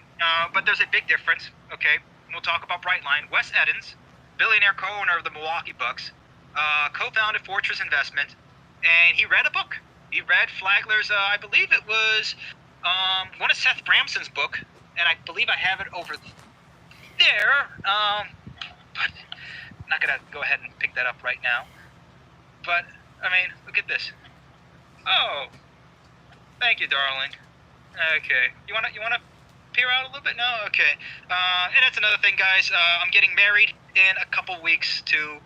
But there's a big difference, okay? We'll talk about Brightline. Wes Edens, billionaire co-owner of the Milwaukee Bucks, co-founded Fortress Investment, and he read a book. He read Flagler's, I believe it was one of Seth Bramson's book, and I believe I have it over there. But I'm not gonna go ahead and pick that up right now. But I mean, look at this. Oh, thank you, darling. Okay, you wanna peer out a little bit? No, okay. And that's another thing, guys. I'm getting married in a couple weeks to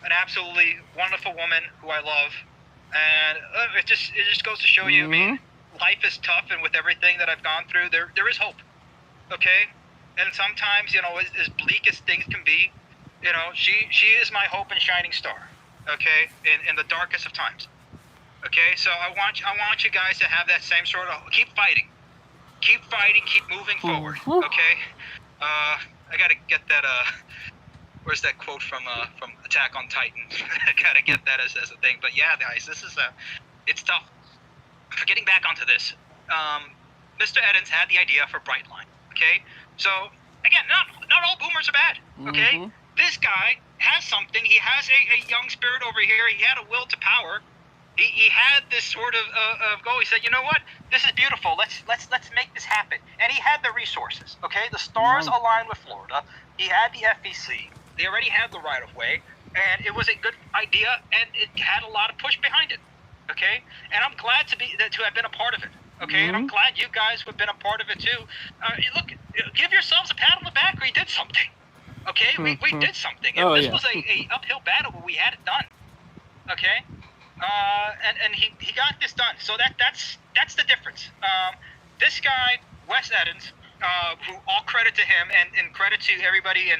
an absolutely wonderful woman who I love, and it just goes to show you. I mean, life is tough, and with everything that I've gone through, there is hope. Okay, and sometimes, as bleak as things can be, she is my hope and shining star. Okay, in the darkest of times. Okay, so I want you guys to have that same sort of keep fighting, keep moving forward. Okay, I gotta get that. Where's that quote from Attack on Titan? I gotta get that as a thing. But yeah, guys, this is it's tough. For getting back onto this, Mr. Edens had the idea for Brightline. Okay, so again, not all boomers are bad. Okay, this guy has something. He has a young spirit over here. He had a will to power. He had this sort of goal. He said, you know what, this is beautiful. Let's make this happen. And he had the resources. Okay, the stars aligned with Florida. He had the FEC. They already had the right of way, and it was a good idea, and it had a lot of push behind it. Okay, and I'm glad to have been a part of it. Okay, and I'm glad you guys have been a part of it too. Look, give yourselves a pat on the back. We did something. Okay, we did something. This was a uphill battle, but we had it done. Okay, and he got this done. So that's the difference. This guy, Wes Edens, who all credit to him and credit to everybody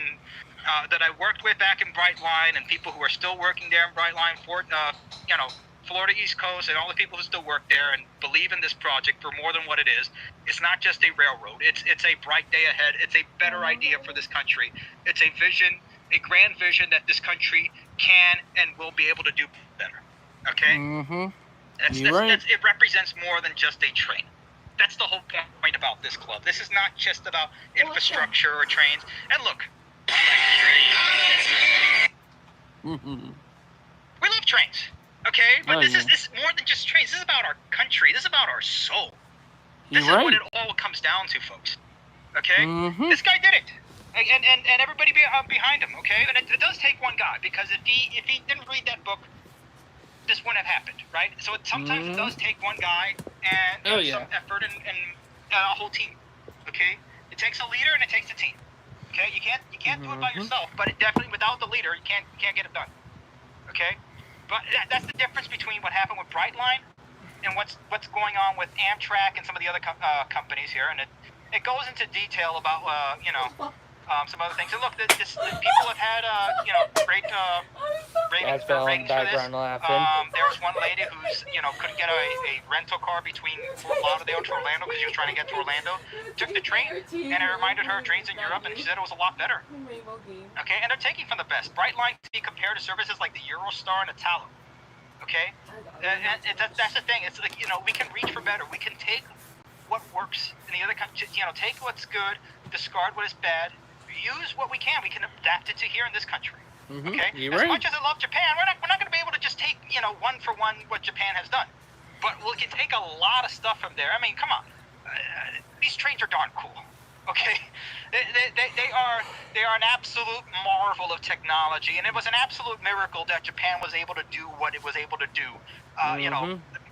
that I worked with back in Brightline and people who are still working there in Brightline, Florida East Coast, and all the people who still work there and believe in this project for more than what it is. It's not just a railroad. It's a bright day ahead. It's a better idea for this country. It's a vision, a grand vision that this country can and will be able to do better. Okay? It represents more than just a train. That's the whole point about this club. This is not just about infrastructure or trains. And look, we love trains. Okay, but this is more than just trains. This is about our country. This is about our soul. This is what it all comes down to, folks. Okay, this guy did it, and everybody behind him. Okay, and it does take one guy, because if he didn't read that book, this wouldn't have happened, right? So sometimes it does take one guy and some effort and a whole team. Okay, it takes a leader and it takes a team. Okay, you can't do it by yourself, but it definitely, without the leader, you can't get it done. Okay. But that's the difference between what happened with Brightline and what's going on with Amtrak and some of the other companies here. And it goes into detail about some other things. And look, people have had great ratings for this. There was one lady who's couldn't get a rental car between Fort Lauderdale to Orlando because she was trying to get to Orlando. Took the train, and it reminded her of trains in Europe, and she said it was a lot better. Okay, and they're taking from the best. Brightline to be compared to services like the Eurostar and the Italo. Okay, and that's the thing. It's like we can reach for better. We can take what works in the other country. Take what's good, discard what is bad. Use what we can. We can adapt it to here in this country. Okay. As much as I love Japan, we're not going to be able to just take one for one what Japan has done, but we can take a lot of stuff from there. I mean, come on, these trains are darn cool. Okay, they are an absolute marvel of technology, and it was an absolute miracle that Japan was able to do what it was able to do.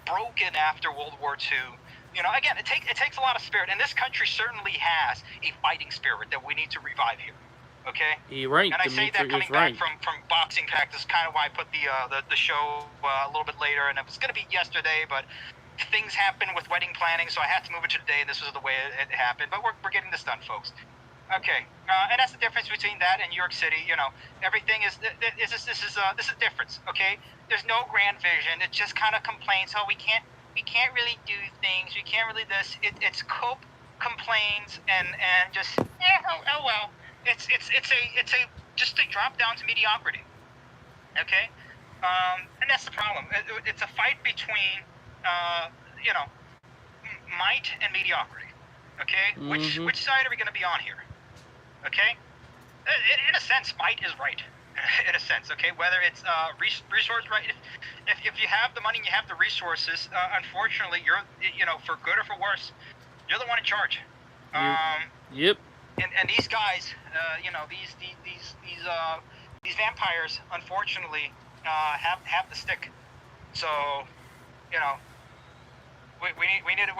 Broken after World War II. Again, it takes a lot of spirit, and this country certainly has a fighting spirit that we need to revive here. Okay. You're right. And I say that coming back from Boxing Practice, kind of why I put the show a little bit later, and it was going to be yesterday, but things happened with wedding planning, so I had to move it to today, and this was the way it happened. But we're getting this done, folks. Okay, and that's the difference between that and New York City. Everything is this is a difference. Okay, there's no grand vision. It just kind of complains. Oh, we can't really do things. We can't really this. It's cope, complains, and just oh well. It's just a drop down to mediocrity. Okay, and that's the problem. It's a fight between might and mediocrity. Okay, which side are we going to be on here? Okay, in a sense, might is right. In a sense, okay, whether it's resource right. If you have the money and you have the resources, unfortunately, you're for good or for worse, you're the one in charge. Yep. And these guys, these vampires, unfortunately, have the stick. So, we need to.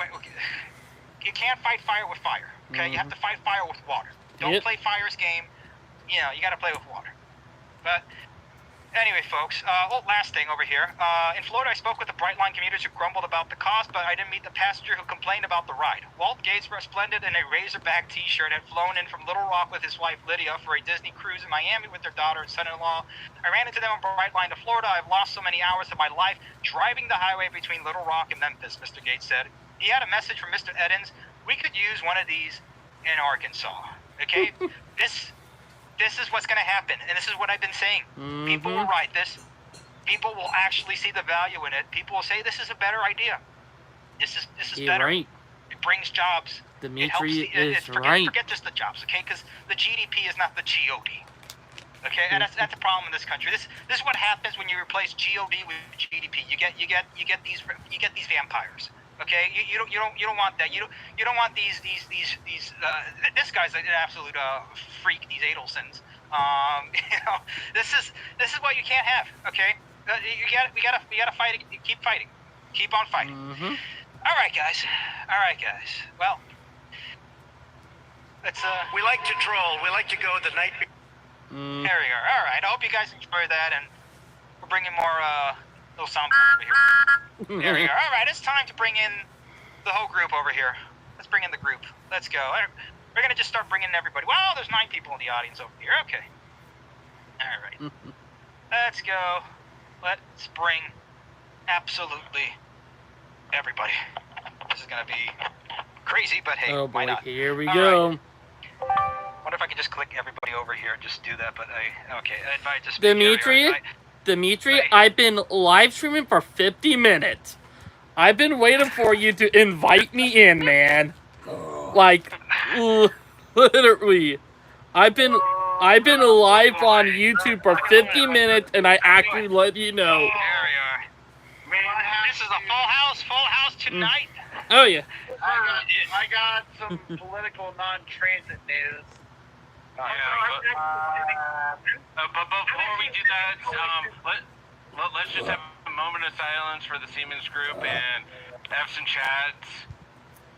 You can't fight fire with fire. Okay, you have to fight fire with water. Don't play fire's game. You got to play with water. But anyway, folks, last thing over here. In Florida, I spoke with the Brightline commuters who grumbled about the cost, but I didn't meet the passenger who complained about the ride. Walt Gates, resplendent in a Razorback t-shirt, had flown in from Little Rock with his wife Lydia for a Disney cruise in Miami with their daughter and son-in-law. I ran into them on Brightline to Florida. I've lost so many hours of my life driving the highway between Little Rock and Memphis, Mr. Gates said. He had a message from Mr. Edens. We could use one of these in Arkansas. Okay? This is what's going to happen, and this is what I've been saying. People will write this. People will actually see the value in it. People will say this is a better idea. This is better. Right. It brings jobs. Dimitri is right. Forget just the jobs, okay? Because the GDP is not the GOD. Okay, and that's a problem in this country. This is what happens when you replace GOD with GDP. You get these vampires. Okay, you don't want that. You don't want these. This guy's an absolute freak. These Adelsons. This is what you can't have. Okay, we gotta fight. Keep fighting. Keep on fighting. All right, guys. Well, let's We like to troll. We like to go the night. Mm. There we are. All right. I hope you guys enjoy that, and we're bringing more little soundboards over here. There we are. All right. It's time to bring in the whole group over here. Let's bring in the group. Let's go. We're gonna just start bringing everybody. Wow, there's 9 people in the audience over here. Okay. All right. Let's go. Let's bring absolutely everybody. This is gonna be crazy, but hey, Oh why boy, not? here we All go. right. Wonder if I could just click everybody over here and just do that, but okay. Invite to speak. Dimitri, Hey. I've been live streaming for 50 minutes. I've been waiting for you to invite me in, man. Like, literally. I've been live on YouTube for 50 minutes, and I actually let you know. There we are. This is a full house tonight. Oh yeah. I got some political non-transit news. But before we do that, let's just have a moment of silence for the Siemens group and have some chats.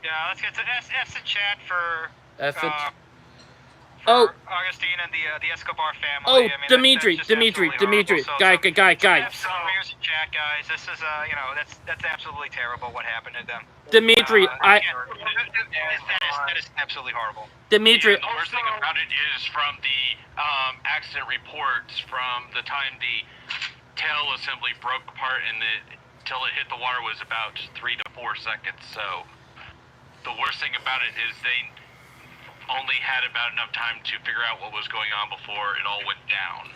Yeah, let's get to some chat for Oh, Augustine and the Escobar family. oh, I mean, Dimitri, that's just absolutely horrible. guy. Prayers in chat, guys. This is that's absolutely terrible what happened to them. Dimitri, that is absolutely horrible. Dimitri, The worst thing about it is from the accident reports from the time the tail assembly broke apart and till it hit the water was about 3 to 4 seconds. So the worst thing about it is they only had about enough time to figure out what was going on before it all went down.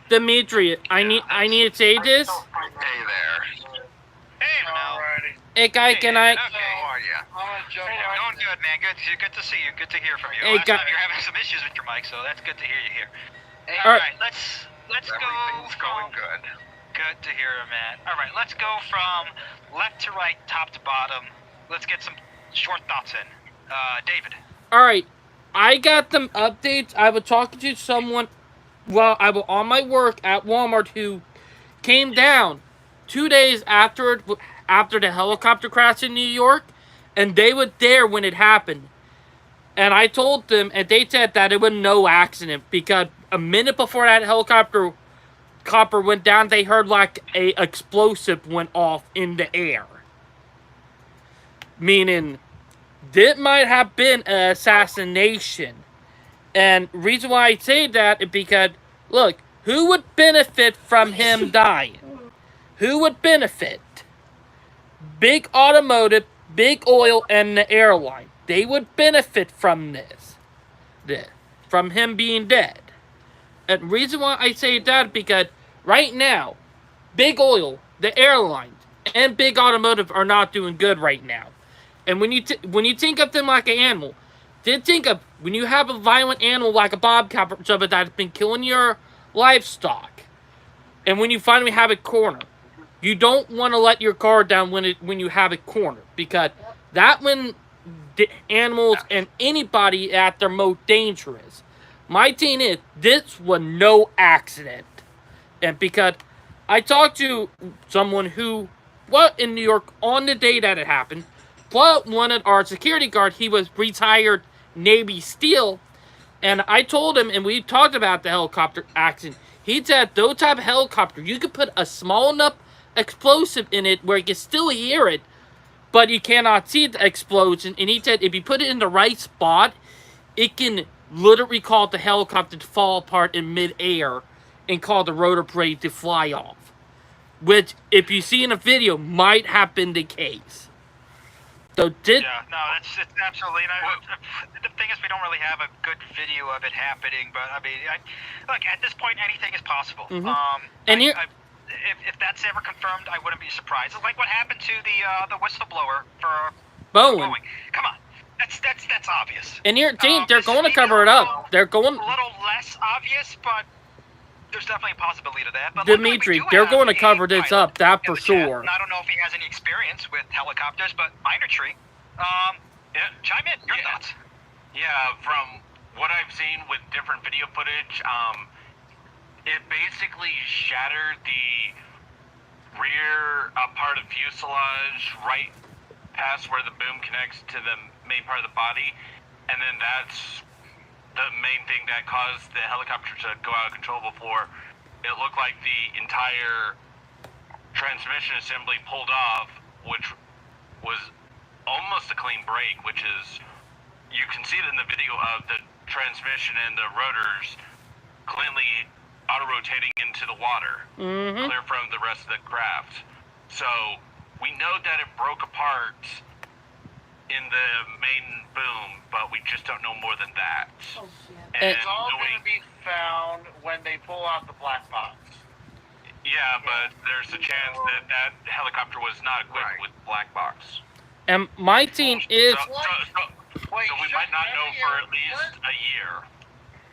Dimitri, I need to say this. Hey there. Hey, Mel. Alrighty. Hey, guy, can I? How are you? I'm gonna jump Hey, on. doing good, man. Good to see you. Good to hear from you. Hey, Last guy- time you're having some issues with your mic, so that's good to hear you here. All All right. right, let's go. Everything's going good. Good to hear, man. All right, let's go from left to right, top to bottom. Let's get some short thoughts in. David. All right, I got them updates. I was talking to someone while I was on my work at Walmart who came down 2 days after the helicopter crash in New York, and they were there when it happened. And I told them, and they said that it was no accident because a minute before that helicopter went down, they heard like a explosive went off in the air. Meaning, that might have been an assassination. And reason why I say that is because, look, who would benefit from him dying? Who would benefit? Big automotive, big oil, and the airline. They would benefit from this. From him being dead. And reason why I say that is because right now, big oil, the airlines, and big automotive are not doing good right now. And when you think of them like an animal, then think of when you have a violent animal like a bobcat or something that's been killing your livestock, and when you finally have it cornered, you don't want to let your guard down when you have it cornered, because that when the animals and anybody at their most dangerous. My thing is, this was no accident, and because I talked to someone who was in New York on the day that it happened. Plus, one of our security guards, he was retired Navy SEAL, and I told him, and we talked about the helicopter accident. He said those type of helicopter, you could put a small enough explosive in it where you can still hear it, but you cannot see the explosion. And he said if you put it in the right spot, it can literally cause the helicopter to fall apart in midair and cause the rotor blade to fly off. Which, if you see in a video, might have been the case. So Yeah, no, it's absolutely. The thing is, we don't really have a good video of it happening, but I mean, look, at this point, anything is possible. Mhm. And if that's ever confirmed, I wouldn't be surprised. It's like what happened to the whistleblower for Boeing. Come on, that's obvious. And they're going to cover it up. They're going. A little less obvious, but there's definitely a possibility to that. But Dimitri, they're going to cover this up. That for sure. And I don't know if he has any experience with helicopters, but Minor Tree, chime in. Your thoughts? Yeah, from what I've seen with different video footage, it basically shattered the rear part of fuselage right past where the boom connects to the main part of the body, and then that's the main thing that caused the helicopter to go out of control before. It looked like the entire transmission assembly pulled off, which was almost a clean break, which is, you can see it in the video of the transmission and the rotors cleanly auto-rotating into the water, clear from the rest of the craft. So we know that it broke apart in the main boom, but we just don't know more than that. Oh shit. And It's all going to be found when they pull out the black box. yeah, but there's a chance that that helicopter was not equipped with black box. And my team is. So we might not know for at least a year.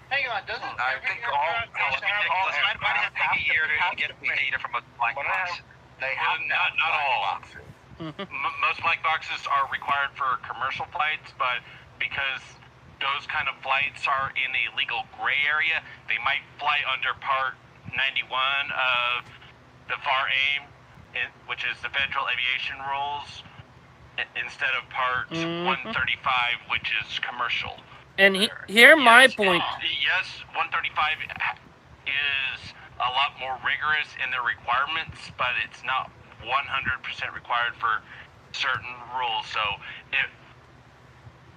Hang on, doesn't I every think all aircraft have Might have taken a year to get the data from a black box. They have Not all. Mhm. Most black boxes are required for commercial flights, but because those kind of flights are in a legal gray area, they might fly under Part 91 of the FAR AIM, which is the Federal Aviation Rules, instead of Part 135, which is commercial. And here my Yes, point. Yes, 135 is a lot more rigorous in their requirements, but it's not 100% required for certain rules. So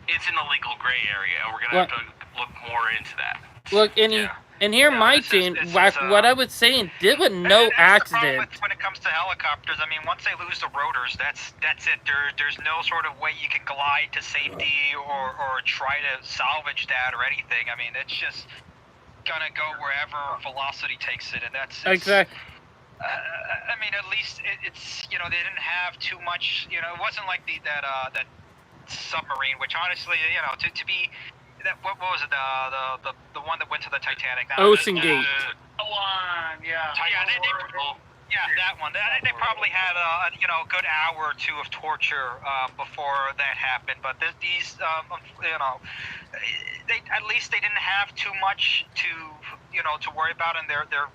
it's in the legal gray area, and we're gonna have to look more into that. Look, and here my it's just- team. it's Like just, what I was saying, did with no That's the problem accident. when it comes to helicopters. I mean, once they lose the rotors, that's it. There's no sort of way you can glide to safety or try to salvage that or anything. I mean, it's just gonna go wherever velocity takes it, and that's Exactly. I mean, at least it's they didn't have too much. It wasn't like that submarine, which honestly, to be that what was it the one that went to the Titanic? Ocean Gate. one? Yeah. Yeah, that one. They probably had a good hour or two of torture before that happened. But these, they at least they didn't have too much to worry about in their the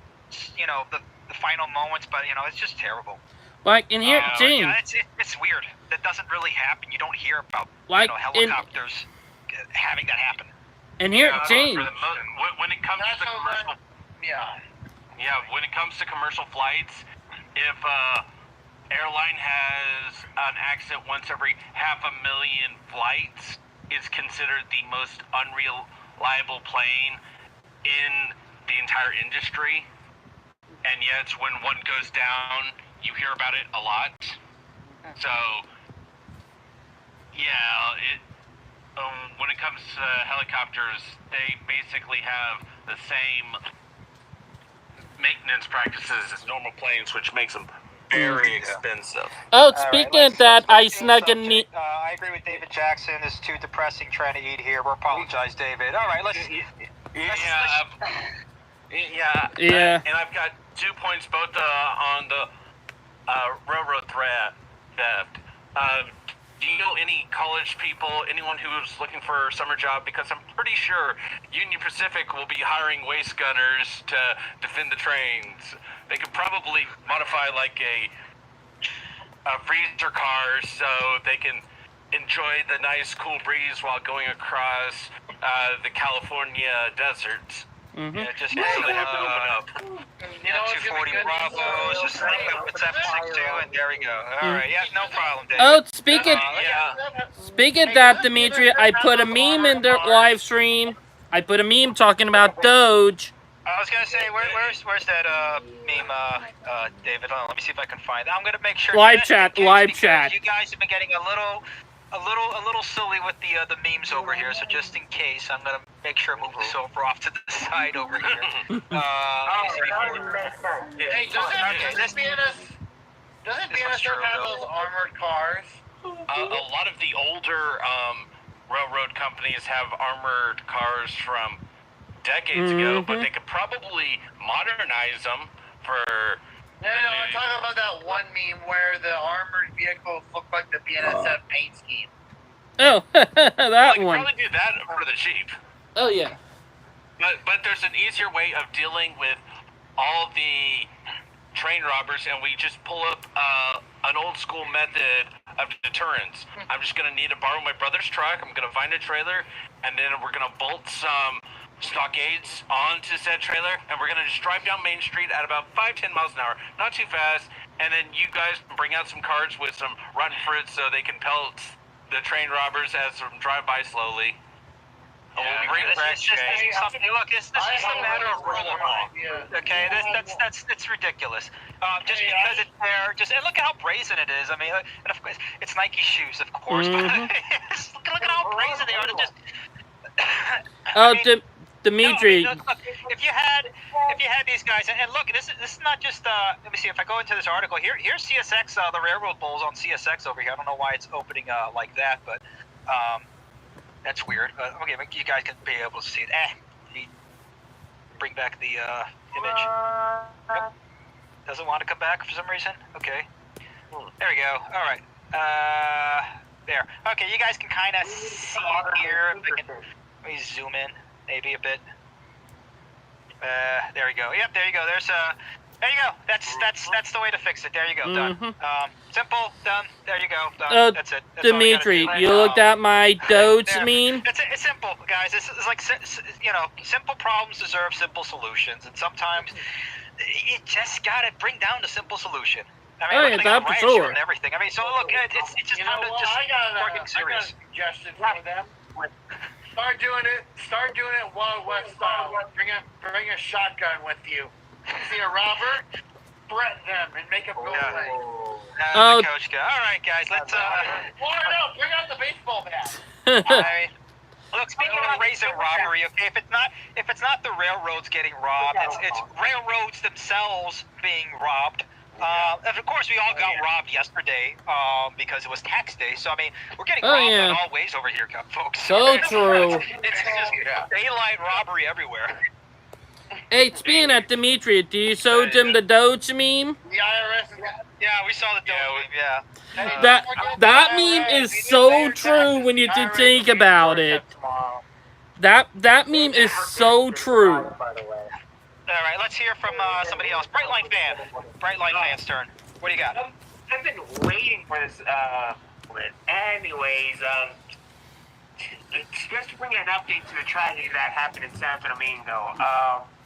final moments. But it's just terrible. Like in here, team. Yeah, it's weird. That doesn't really happen. You don't hear about Like in helicopters having that happen. and here, team. When it comes to commercial, when it comes to commercial flights, if airline has an accident once every 500,000 flights, it's considered the most unreliable plane in the entire industry. And yet, when one goes down, you hear about it a lot. So, when it comes to helicopters, they basically have the same maintenance practices as normal planes, which makes them very expensive. Oh, speaking of that, I snuck in the. I agree with David Jackson. It's too depressing trying to eat here. We apologize, David. All right, let's. Yeah. And I've got 2 points, both on the railroad theft. Do you know any college people, anyone who's looking for a summer job? Because I'm pretty sure Union Pacific will be hiring waste gunners to defend the trains. They could probably modify like a freezer car so they can enjoy the nice cool breeze while going across the California deserts. Mm-hmm. Just So they have to open up. 240 Bravos, just like with 762, and there we go. All right, yeah, no problem, David. Oh, speaking of that, Dimitri, I put a meme in the live stream. I put a meme talking about Doge. I was gonna say, where's that meme, David? Hold on, let me see if I can find it. I'm gonna make sure. Live just in chat, case, live because chat. You guys have been getting a little silly with the memes over here. So just in case, I'm gonna make sure I move this over off to the side over here. Hey, doesn't BNSF have those armored cars? A lot of the older railroad companies have armored cars from decades ago, but they could probably modernize them for. No, I'm talking about that one meme where the armored vehicles look like the BNSF paint scheme. Oh, that We one. could probably do that for the cheap. Oh yeah. But there's an easier way of dealing with all the train robbers, and we just pull up an old school method of deterrence. I'm just gonna need to borrow my brother's truck. I'm gonna find a trailer, and then we're gonna bolt some stockades onto said trailer, and we're gonna just drive down Main Street at about 5-10 miles an hour, not too fast. And then you guys bring out some carts with some rotten fruit so they can pelt the train robbers as them drive by slowly. Look, this is a matter of rule of law. Okay, it's ridiculous. Just because it's there, and look at how brazen it is. I mean, and of course, it's Nike shoes, of course. But look at how brazen they are. They're just. Dimitri. No, look, if you had these guys, and look, this is not just. Let me see if I go into this article. Here's CSX, the railroad bulls on CSX over here. I don't know why it's opening like that, but that's weird. Okay, you guys can be able to see it. Bring back the image. Nope. Doesn't want to come back for some reason. Okay. There we go. All right. There. Okay, you guys can kind of see here. Let me zoom in. Maybe a bit. There we go. Yep, there you go. There you go. That's the way to fix it. There you go. Done. Simple. Done. There you go. Done. That's it. That's Dimitri, you looked at my Doge meme? It's simple, guys. It's like, simple problems deserve simple solutions, and sometimes you just gotta bring down the simple solution. I mean, that for sure. And everything. I mean, so look, it's just time to just start getting serious. I got a suggestion for them. Start doing it Wild West style. Bring a shotgun with you. See a robber? Threaten them and make them go away. Coach. All right, guys, let's. Bring out the baseball bat. Look, speaking of raising robbery, okay, if it's not the railroads getting robbed, it's railroads themselves being robbed. And of course, we all got robbed yesterday because it was tax day. So, I mean, we're getting robbed in all ways over here, folks. So true. It's just daylight robbery everywhere. Hey, speaking of Dimitri, do you show him the Doge meme? The IRS. Yeah, we saw the Doge meme, yeah. That meme is so true when you think about it. That meme is so true. All right, let's hear from somebody else. Brightline fan's turn. What do you got? I've been waiting for this. Anyways, just to bring an update to the tragedy that happened in Santo Domingo.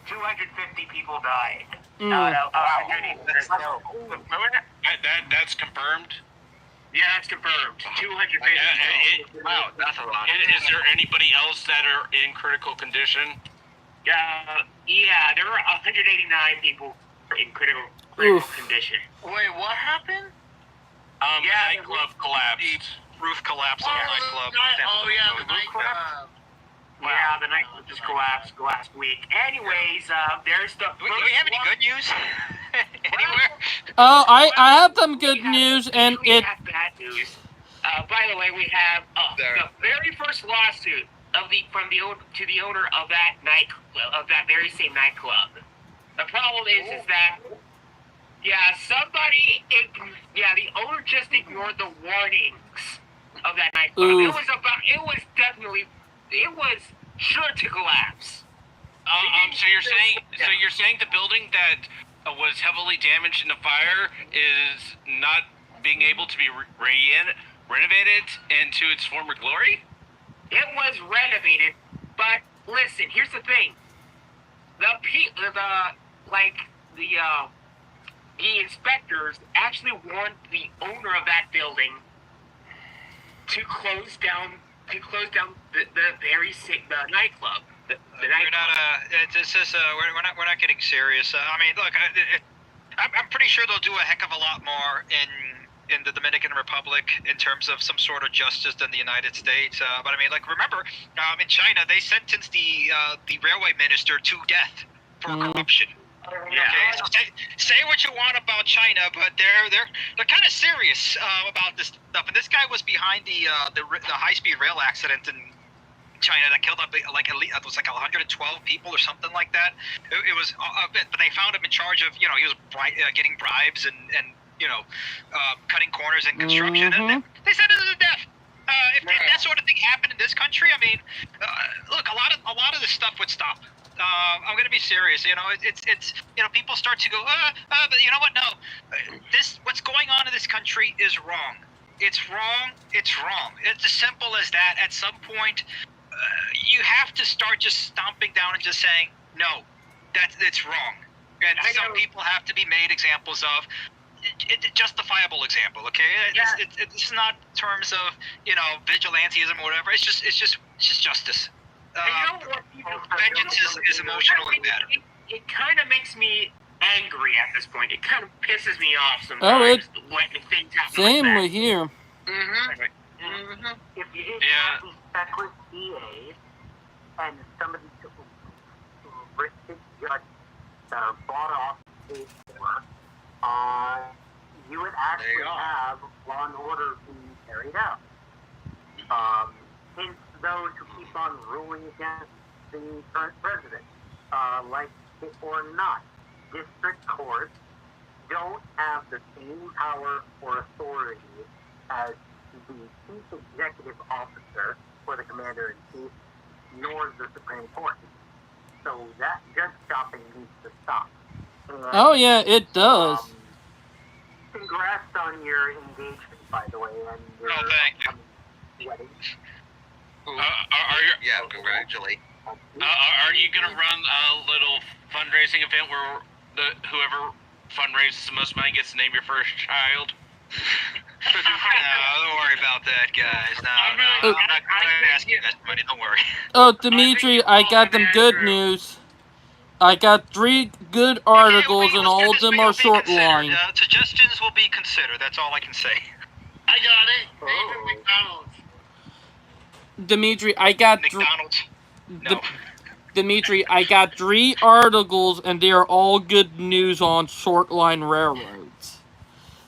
250 people died. That's confirmed? Yeah, that's confirmed. 250. Wow, that's a lot. Is there anybody else that are in critical condition? Yeah, there were 189 people in critical condition. Wait, what happened? The nightclub collapsed. Roof collapsed on the nightclub. The nightclub. Yeah, the nightclub just collapsed last week. Anyways, there's the. Do we have any good news anywhere? Oh, I have some good news, and we have bad news. By the way, we have the very first lawsuit to the owner of that very same nightclub. The problem is that the owner just ignored the warnings of that nightclub. Ooh. It was sure to collapse. So you're saying the building that was heavily damaged in the fire is not being able to be renovated into its former glory? It was renovated, but listen, here's the thing. The inspectors actually warned the owner of that building to close down the nightclub. We're not getting serious. I mean, look, I'm pretty sure they'll do a heck of a lot more in the Dominican Republic in terms of some sort of justice than the United States. But I mean, like, remember, in China, they sentenced the railway minister to death for corruption. Yeah. Okay, so say what you want about China, but they're kind of serious about this stuff. And this guy was behind the high-speed rail accident in China that killed up it was like 112 people or something like that. It was a bit, but they found him in charge of, he was getting bribes and cutting corners in construction, and they sentenced him to death. If that sort of thing happened in this country, I mean, look, a lot of this stuff would stop. I'm gonna be serious. You know, it's you know, people start to go, but you know what? No, what's going on in this country is wrong. It's wrong. It's wrong. It's as simple as that. At some point, you have to start just stomping down and just saying, no, it's wrong. And some people have to be made examples of. Justifiable example, okay? It's not in terms of, you know, vigilantism or whatever. It's just justice. Vengeance is emotionally better. It kind of makes me angry at this point. It kind of pisses me off sometimes when things happen Same like that. with here. If you didn't have these feckless DAs and some of these restricted judges that are bought off paid for, you would actually have law and order being carried out. Hence those who keep on ruling against the current president, like it or not, district courts don't have the same power or authority as the chief executive officer or the commander-in-chief, nor the Supreme Court. So that judge shopping needs to stop. And, Oh yeah, it does. Congrats on your engagement, by the way, and your thank you. wedding. Congratulations. Are you gonna run a little fundraising event where whoever fundraises the most money gets to name your first child? No, don't worry about that, guys. No, I'm not going to ask you that money. Don't worry. Oh, Dimitri, I got them good news. I got 3 good articles, and all of them are short line. Suggestions will be considered. That's all I can say. I got it. David McDonald's. Dimitri, I got McDonald's. No. Dimitri, I got 3 articles, and they are all good news on short line railroads.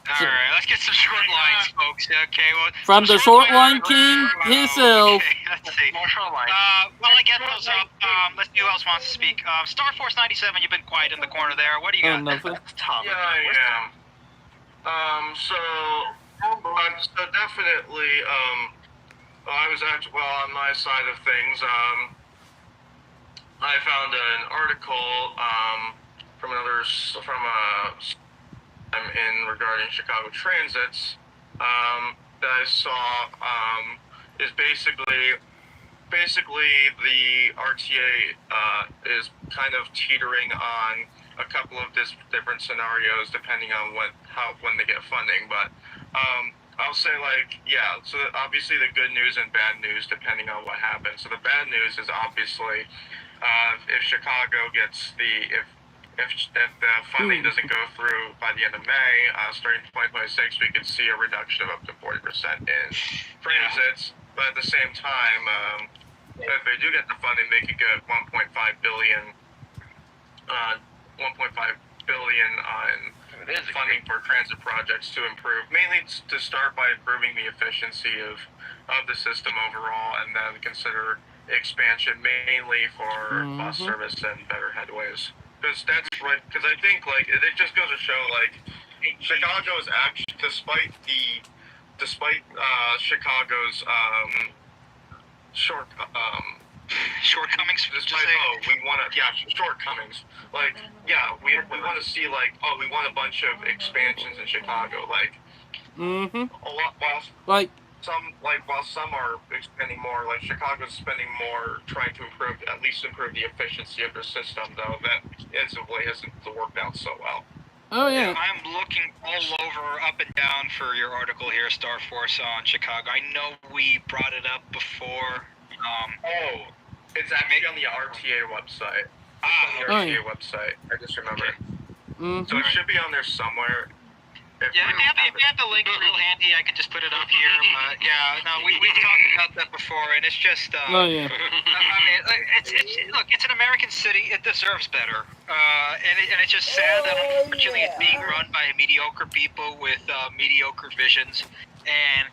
All right, let's get some short lines, folks. Okay, well, From the short line king himself. Okay, let's see. While I get those up, let's see who else wants to speak. Star Force 97, you've been quiet in the corner there. What do you got? Nothing. Tom. Yeah, I am. So definitely, I was actually, on my side of things, I found an article from in regarding Chicago transits that I saw is basically the RTA is kind of teetering on a couple of different scenarios depending on when they get funding, but I'll say so obviously the good news and bad news depending on what happens. So the bad news is obviously if Chicago gets if the funding doesn't go through by the end of May, starting 2026, we could see a reduction of up to 40% in transits. But at the same time, if they do get the funding, they could get 1.5 billion on funding for transit projects to improve, mainly to start by improving the efficiency of the system overall, and then consider expansion mainly for bus service and better headways. Because I think it just goes to show Chicago is actually despite Chicago's shortcomings. Shortcomings. We want to see we want a bunch of expansions in Chicago. A lot while some are spending more, Chicago's spending more trying to improve the efficiency of their system, though that as of late hasn't worked out so well. Oh yeah. I'm looking all over, up and down for your article here, Star Force on Chicago. I know we brought it up before. It's actually on the RTA website. Website. I just remembered. So it should be on there somewhere. If you have the link real handy, I can just put it up here. But we've talked about that before, and it's just. I mean, it's an American city. It deserves better. And it's just sad that unfortunately it's being run by mediocre people with mediocre visions, and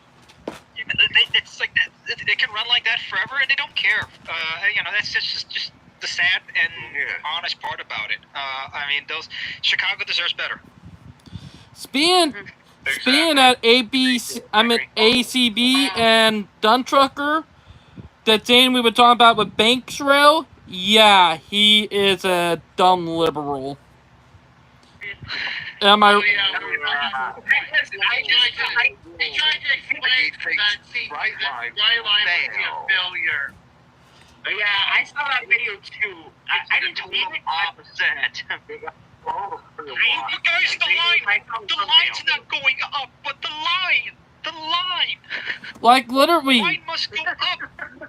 it's like that. They can run like that forever, and they don't care. That's just the sad and honest part about it. Chicago deserves better. Speaking at ACB and Duntrucker, that thing we were talking about with Banks Rail, Yeah, he is a dumb liberal. Am I? I tried to explain that Brightline was a failure. Yeah, I saw that video too. I didn't tweet it. Opposite. You guys, the line's not going up, but the line. Like, literally, Line must go up.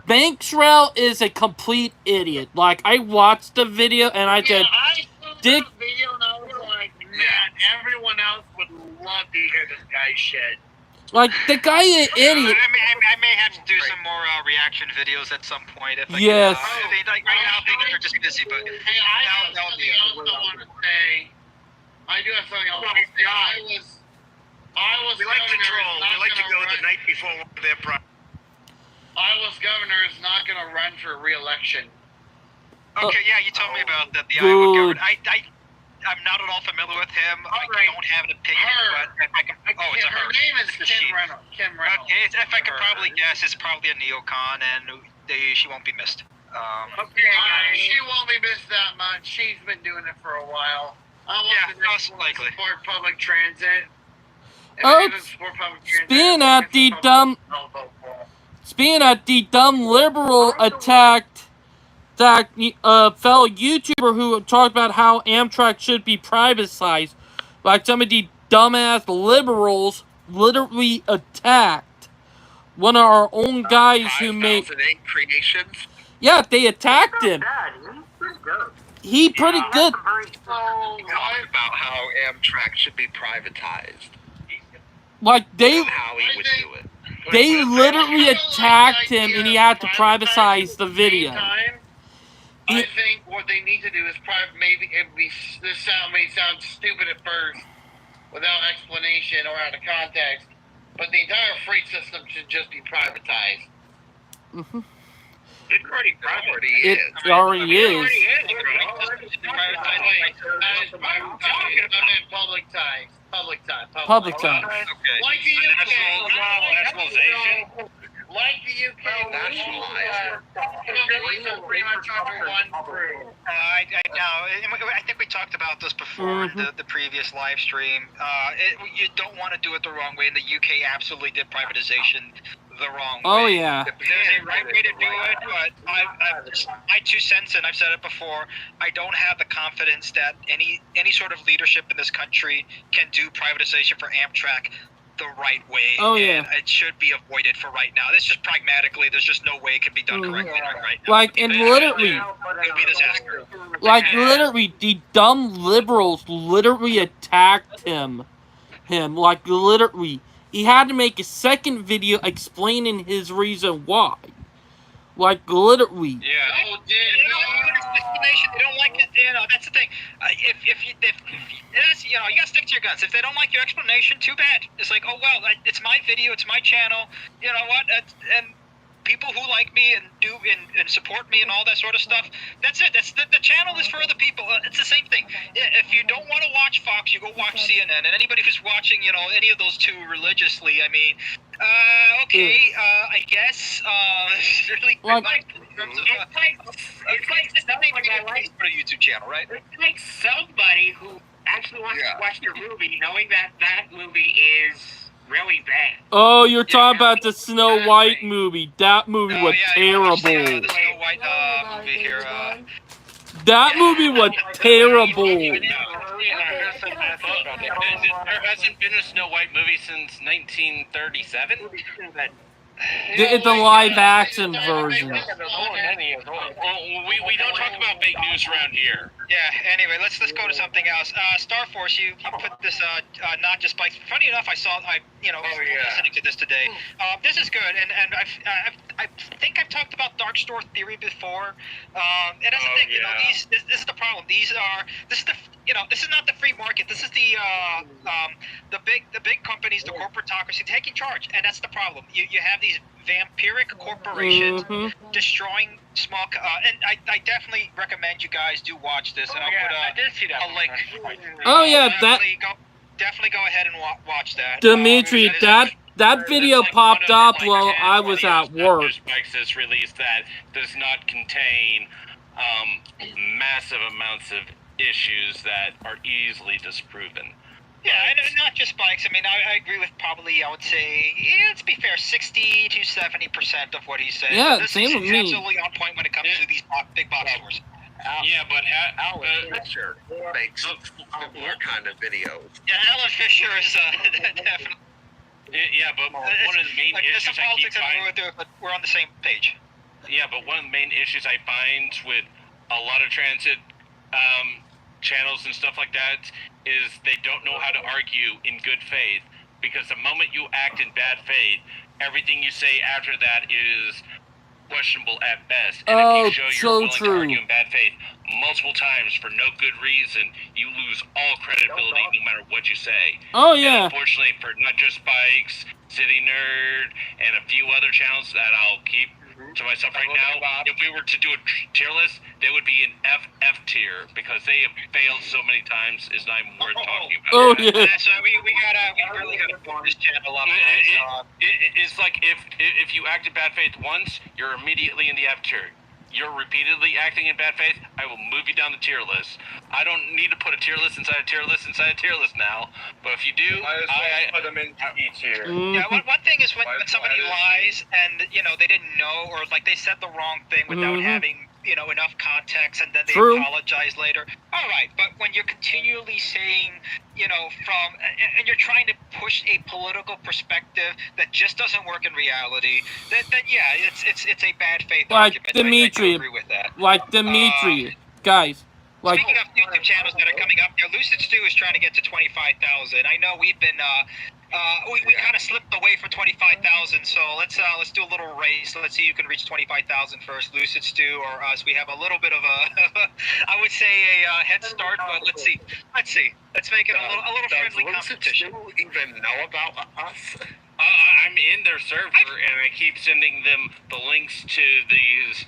Banksrell is a complete idiot. Like, I watched the video and I said, I saw Dick. the video and I was like, man, everyone else would love to hear this guy's shit. Like, the guy is an idiot. I may have to do some more reaction videos at some point. If I Yes. can, right now, I think they're just busy, but Hey, I have something else I want to say. I do have something else to say. I was we like to governor, troll. not We like to gonna go run- the night before their prime. Iowa's governor is not going to run for re-election. okay, yeah, you told me about that. The Good. Iowa governor. I'm not at all familiar with him. I Alright. don't have an opinion, Her. but if I can, it's a Her her. name is It's a Kim she. Reynolds. Kim Reynolds. Okay, if I could probably guess, it's probably a neocon, and she won't be missed. She won't be missed that much. She's been doing it for a while. I want Yeah, the next most one to likely. support public transit. If Oh, it doesn't support public transit, speaking I'll of the vote dumb- for it. Speaking of the dumb liberal attacked that fellow YouTuber who talked about how Amtrak should be privatized, like some of the dumbass liberals literally attacked one of our own guys who made. 5,008 creations. Yeah, they attacked him. He pretty good. Talked about how Amtrak should be privatized. Like they And how he would do it. they literally attacked him and he had to privatize the video. I think what they need to do is maybe this may sound stupid at first, without explanation or out of context, but the entire freight system should just be privatized. Mhm. It already It already is. I meant public ties. Public ties. Public ties. Okay. Like the UK. Nationalization. Like the UK. Nationalized. Pretty much under one crew. I know. I think we talked about this before in the previous live stream. You don't want to do it the wrong way, and the UK absolutely did privatization the wrong way. Oh yeah. There's a right way to do it, but my 2 cents, and I've said it before, I don't have the confidence that any sort of leadership in this country can do privatization for Amtrak the right way. Oh, yeah. And it should be avoided for right now. It's just pragmatically, there's just no way it can be done correctly right now. Like, and literally, It would be a disaster. like literally, the dumb liberals literally attacked him. Like literally, he had to make a second video explaining his reason why. Like literally. Yeah. Explanation. They don't like it. That's the thing. If that's, you gotta stick to your guns. If they don't like your explanation, too bad. It's like, oh well, it's my video, it's my channel. You know what? And people who like me and do and support me and all that sort of stuff. That's it. That's the channel is for other people. It's the same thing. If you don't want to watch Fox, you go watch CNN. And anybody who's watching, any of those two religiously, I mean, okay, I guess. It's really It's like something like I like for a YouTube channel, right? It's like somebody who actually wants to watch the movie, knowing that movie is really bad. Oh, you're talking about the Snow White movie. That movie was terrible. The Snow White movie here. That movie was terrible. There hasn't been a Snow White movie since 1937? It's a live action version. We don't talk about fake news around here. Yeah, anyway, let's go to something else. Star Force, you put this not just bikes. Funny enough, listening to this today. This is good, and I think I've talked about dark store theory before. And that's the thing, this is the problem. This is not the free market. This is the big companies, the corporatocracy taking charge, and that's the problem. You have these vampiric corporations destroying small. And I definitely recommend you guys do watch this, and I'll put a link. Oh yeah, definitely go ahead and watch that. Dimitri, that video popped up while I was at work. Spikes has released that does not contain massive amounts of issues that are easily disproven. Yeah, and not just bikes. I mean, I agree with probably, I would say, let's be fair, 60 to 70% of what he's saying. Yeah, this same is with me. absolutely on point when it comes to these big box stores. Yeah, but Alan Fisher makes similar kind of videos. Yeah, Alan Fisher is definitely. yeah, but one of the main There's some issues I keep politics finding. with it, but we're on the same page. Yeah, but one of the main issues I find with a lot of transit channels and stuff like that is they don't know how to argue in good faith, because the moment you act in bad faith, everything you say after that is questionable at best. And Oh, if you show so you're willing true. to argue in bad faith multiple times for no good reason, you lose all credibility no matter what you say. Oh, And yeah. unfortunately, for not just Bikes, City Nerd, and a few other channels that I'll keep to myself right now, if we were to do a tier list, they would be an FF tier, because they have failed so many times, it's not even worth talking about. Oh, yeah. So we really gotta put this channel up. It's like if you act in bad faith once, you're immediately in the F tier. You're repeatedly acting in bad faith, I will move you down the tier list. I don't need to put a tier list inside a tier list inside a tier list now, but if you do, I put them in E tier. Yeah, one thing is when somebody lies and, they didn't know, or like they said the wrong thing without having, enough context, and then they True. apologize later. All right, but when you're continually saying, and you're trying to push a political perspective that just doesn't work in reality, then yeah, it's a bad faith Like argument. Dimitri. I agree with that. Like Dimitri. Guys. Like, Speaking of YouTube channels that are coming up there, Lucid Stew is trying to get to 25,000. I know we've been we kind of slipped away from 25,000, so let's do a little race. Let's see who can reach 25,000 first, Lucid Stew or us. We have a little bit of a I would say a head start, but let's see. Let's make it a little friendly competition. Does Lucid Stew even know about us? I'm in their server, and I keep sending them the links to these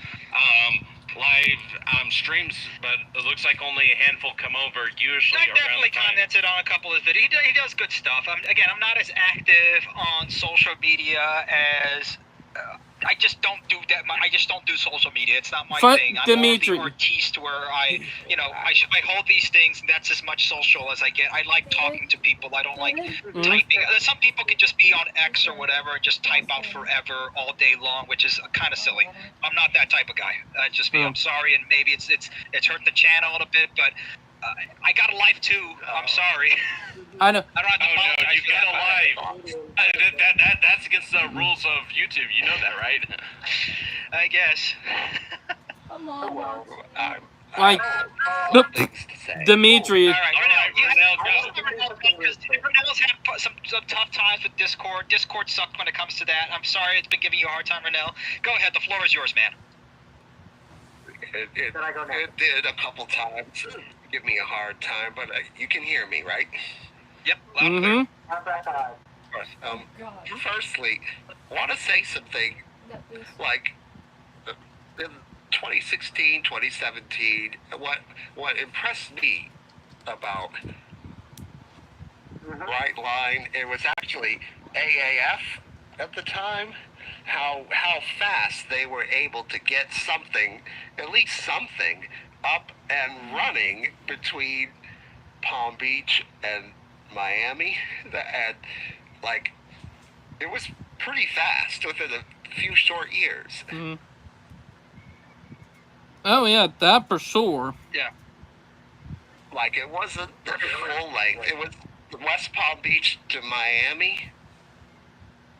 live streams, but it looks like only a handful come over, usually I around definitely the time. commented on a couple of videos. He does good stuff. I'm not as active on social media as I just don't do that. I just don't do social media. It's not my thing. I'm Dimitri. more of the artiste where I hold these things, and that's as much social as I get. I like talking to people. I don't like typing. Some people can just be on X or whatever and just type out forever all day long, which is kind of silly. I'm not that type of guy. That's just me. I'm sorry, and maybe it's hurt the channel a little bit, but I got a life too. I'm sorry. I know. I don't have to apologize. You got a life. That's against the rules of YouTube. You know that, right? I guess. Come on. Like, Dimitri. All right, Renell's had some tough times with Discord. Discord sucked when it comes to that. I'm sorry it's been giving you a hard time, Renell. Go ahead, the floor is yours, man. It did a couple times give me a hard time, but you can hear me, right? Yep, loud and clear. Firstly, I want to say something, like, in 2016, 2017, what impressed me about Right Line, it was actually AAF at the time, how fast they were able to get something, at least something, up and running between Palm Beach and Miami. And, like, it was pretty fast within a few short years. Oh, yeah, that for sure. Yeah. Like, it wasn't the full length. It was West Palm Beach to Miami.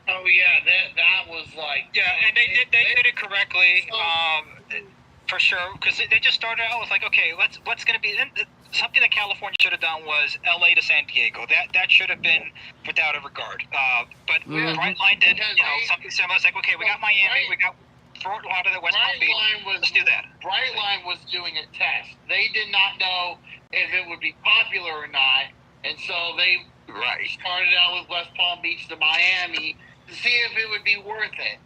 Oh yeah, that was like. Yeah, and they did it correctly, for sure, because they just started out with like, okay, what's gonna be something that California should have done was LA to San Diego. That should have been without a regard. But Bright Line did, something similar. It's like, okay, we got Miami, we got Fort Lauderdale, West Palm Beach. Let's do that. Brightline was doing a test. They did not know if it would be popular or not, and so they started out with West Palm Beach to Miami to see if it would be worth it.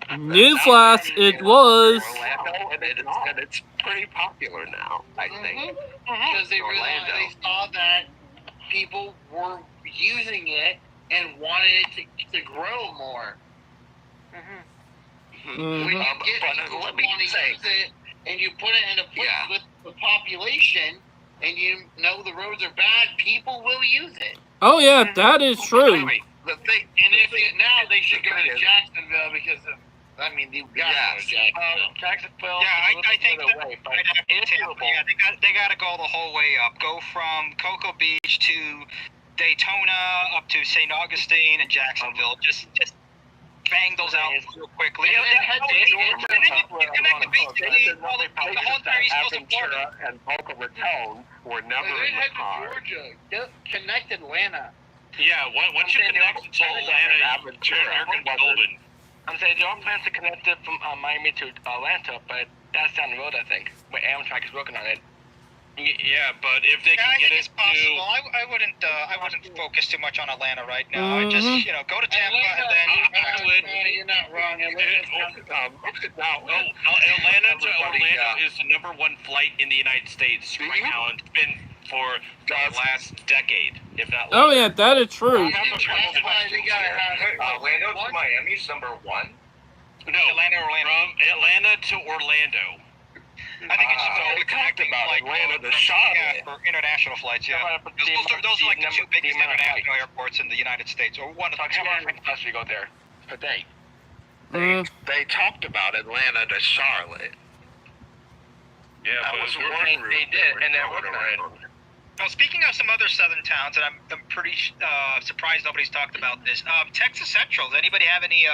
Newsflash, it was. Orlando, and it's pretty popular now, I think. Because they realized, they saw that people were using it and wanted it to grow more. When you get people who want to use it and you put it in a place with the population, and you know the roads are bad, people will use it. Oh yeah, that is true. The thing, and if now they should go to Jacksonville because of, I mean, you got to go to Jacksonville. Yeah, I think they got to go the whole way up. Go from Cocoa Beach to Daytona up to St. Augustine and Jacksonville. Just bang those out real quickly. Ventura and Boca Raton were never in the car. Georgia, connect Atlanta. Yeah, once you connect to Atlanta, you're golden. I'm saying there are plans to connect it from Miami to Atlanta, but that's down the road, I think. But Amtrak is working on it. Yeah, but if they can get it it's possible. I wouldn't focus too much on Atlanta right now. I just go to Tampa and then you're not wrong. Atlanta to Orlando is the -- 1 flight in the United States right now, and it's been for the last decade, if not longer. Oh yeah, that is true. Orlando to Miami's #1? No, from Atlanta to Orlando. I think it's just only connecting like Atlanta to Charlotte for international flights. Yeah, those are like the 2 biggest international airports in the United States, or one of them. Plus we go there per day. They talked about Atlanta to Charlotte. Yeah, that but was one route they did, and they're working on it. Well, speaking of some other southern towns, and I'm pretty surprised nobody's talked about this. Texas Central. Does anybody have any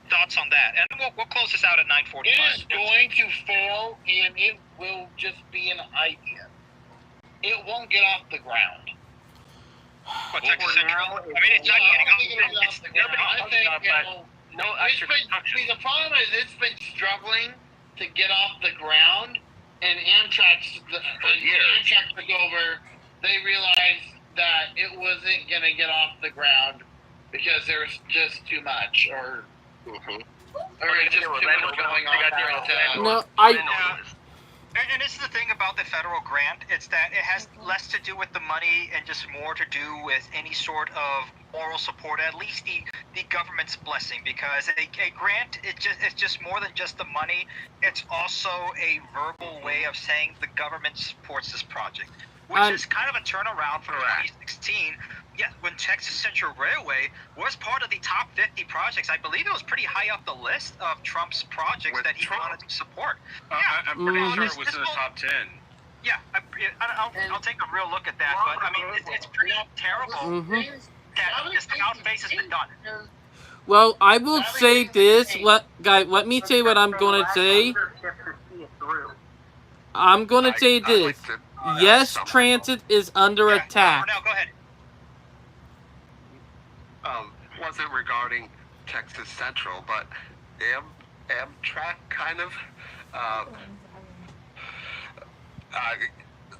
thoughts on that? And we'll close this out at 9:45. It is going to fail, and it will just be an idea. It won't get off the ground. What, Texas Central? I mean, it's not getting off the ground. I think no extra construction. See, the problem is it's been struggling to get off the ground, and Amtrak took over. They realized that it wasn't going to get off the ground because there was just too much, or just too much going on downtown. No, And this is the thing about the federal grant. It's that it has less to do with the money and just more to do with any sort of moral support, at least the government's blessing, because a grant, it's just more than just the money. It's also a verbal way of saying the government supports this project, which is kind of a turnaround from 2016. Yeah, when Texas Central Railway was part of the top 50 projects. I believe it was pretty high up the list of Trump's projects that he wanted to support. I'm pretty sure it was in the top 10. Yeah, I'll take a real look at that, but I mean, it's pretty terrible that this about face has been done. Well, I will say this. Let me say what I'm going to say. I'm going to say this. Yes, transit is under attack. Now, go ahead. Wasn't regarding Texas Central, but Amtrak kind of.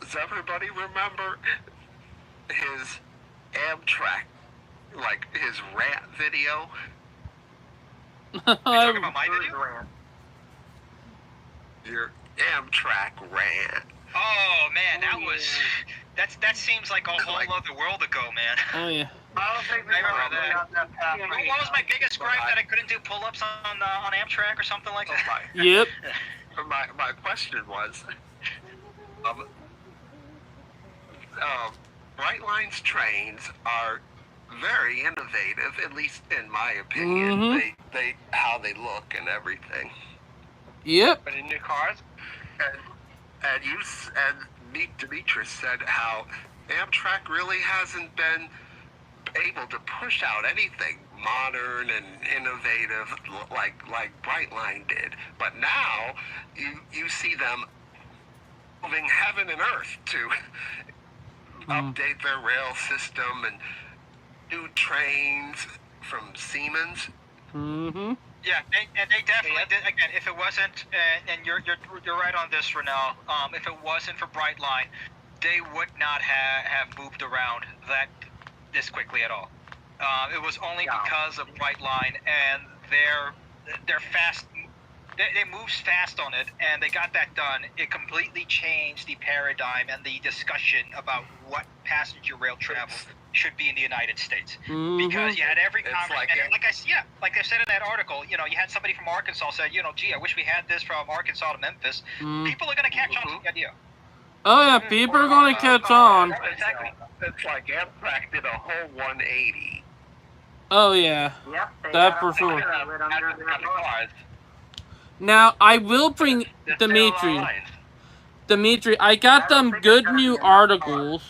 Does everybody remember his Amtrak, like his rant video? Are you talking about my video? Your Amtrak rant. Oh man, that seems like a whole other world ago, man. Oh yeah. I don't think I remember that. What was my biggest gripe, that I couldn't do pull-ups on Amtrak or something like that? Yep. My question was, Brightline's trains are very innovative, at least in my opinion. Mm-hmm. They how they look and everything. Yep. But in new cars? And Demetrius said how Amtrak really hasn't been able to push out anything modern and innovative like Brightline did. But now you see them moving heaven and earth to update their rail system and new trains from Siemens. Mm-hmm. Yeah, and they definitely did. Again, if it wasn't, and you're right on this, Renell. If it wasn't for Brightline, they would not have moved around this quickly at all. It was only because of Brightline and their fast. They moved fast on it, and they got that done. It completely changed the paradigm and the discussion about what passenger rail travel should be in the United States. Mhm. Because you had every It's congressman, like and like I said in that article, you had somebody from Arkansas said, gee, I wish we had this from Arkansas to Memphis. People are going to catch on to the idea. Oh yeah, people are gonna catch on. Exactly. It's like Amtrak did a whole 180. Oh yeah, Yep, they that got for a sure. picture of it under their book. Now I will bring Dimitri. Dimitri, I got them good new articles.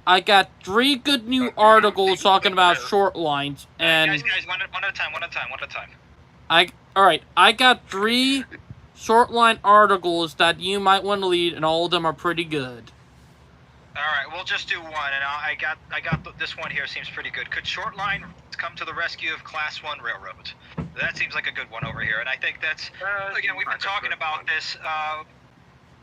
I got 3 good new articles talking about short lines, and Guys, one at a time. alright, I got 3 short line articles that you might want to read, and all of them are pretty good. All right, we'll just do one, and I got this one here. Seems pretty good. Could short line come to the rescue of Class 1 railroads? That seems like a good one over here, and I think that's again we've been talking about this,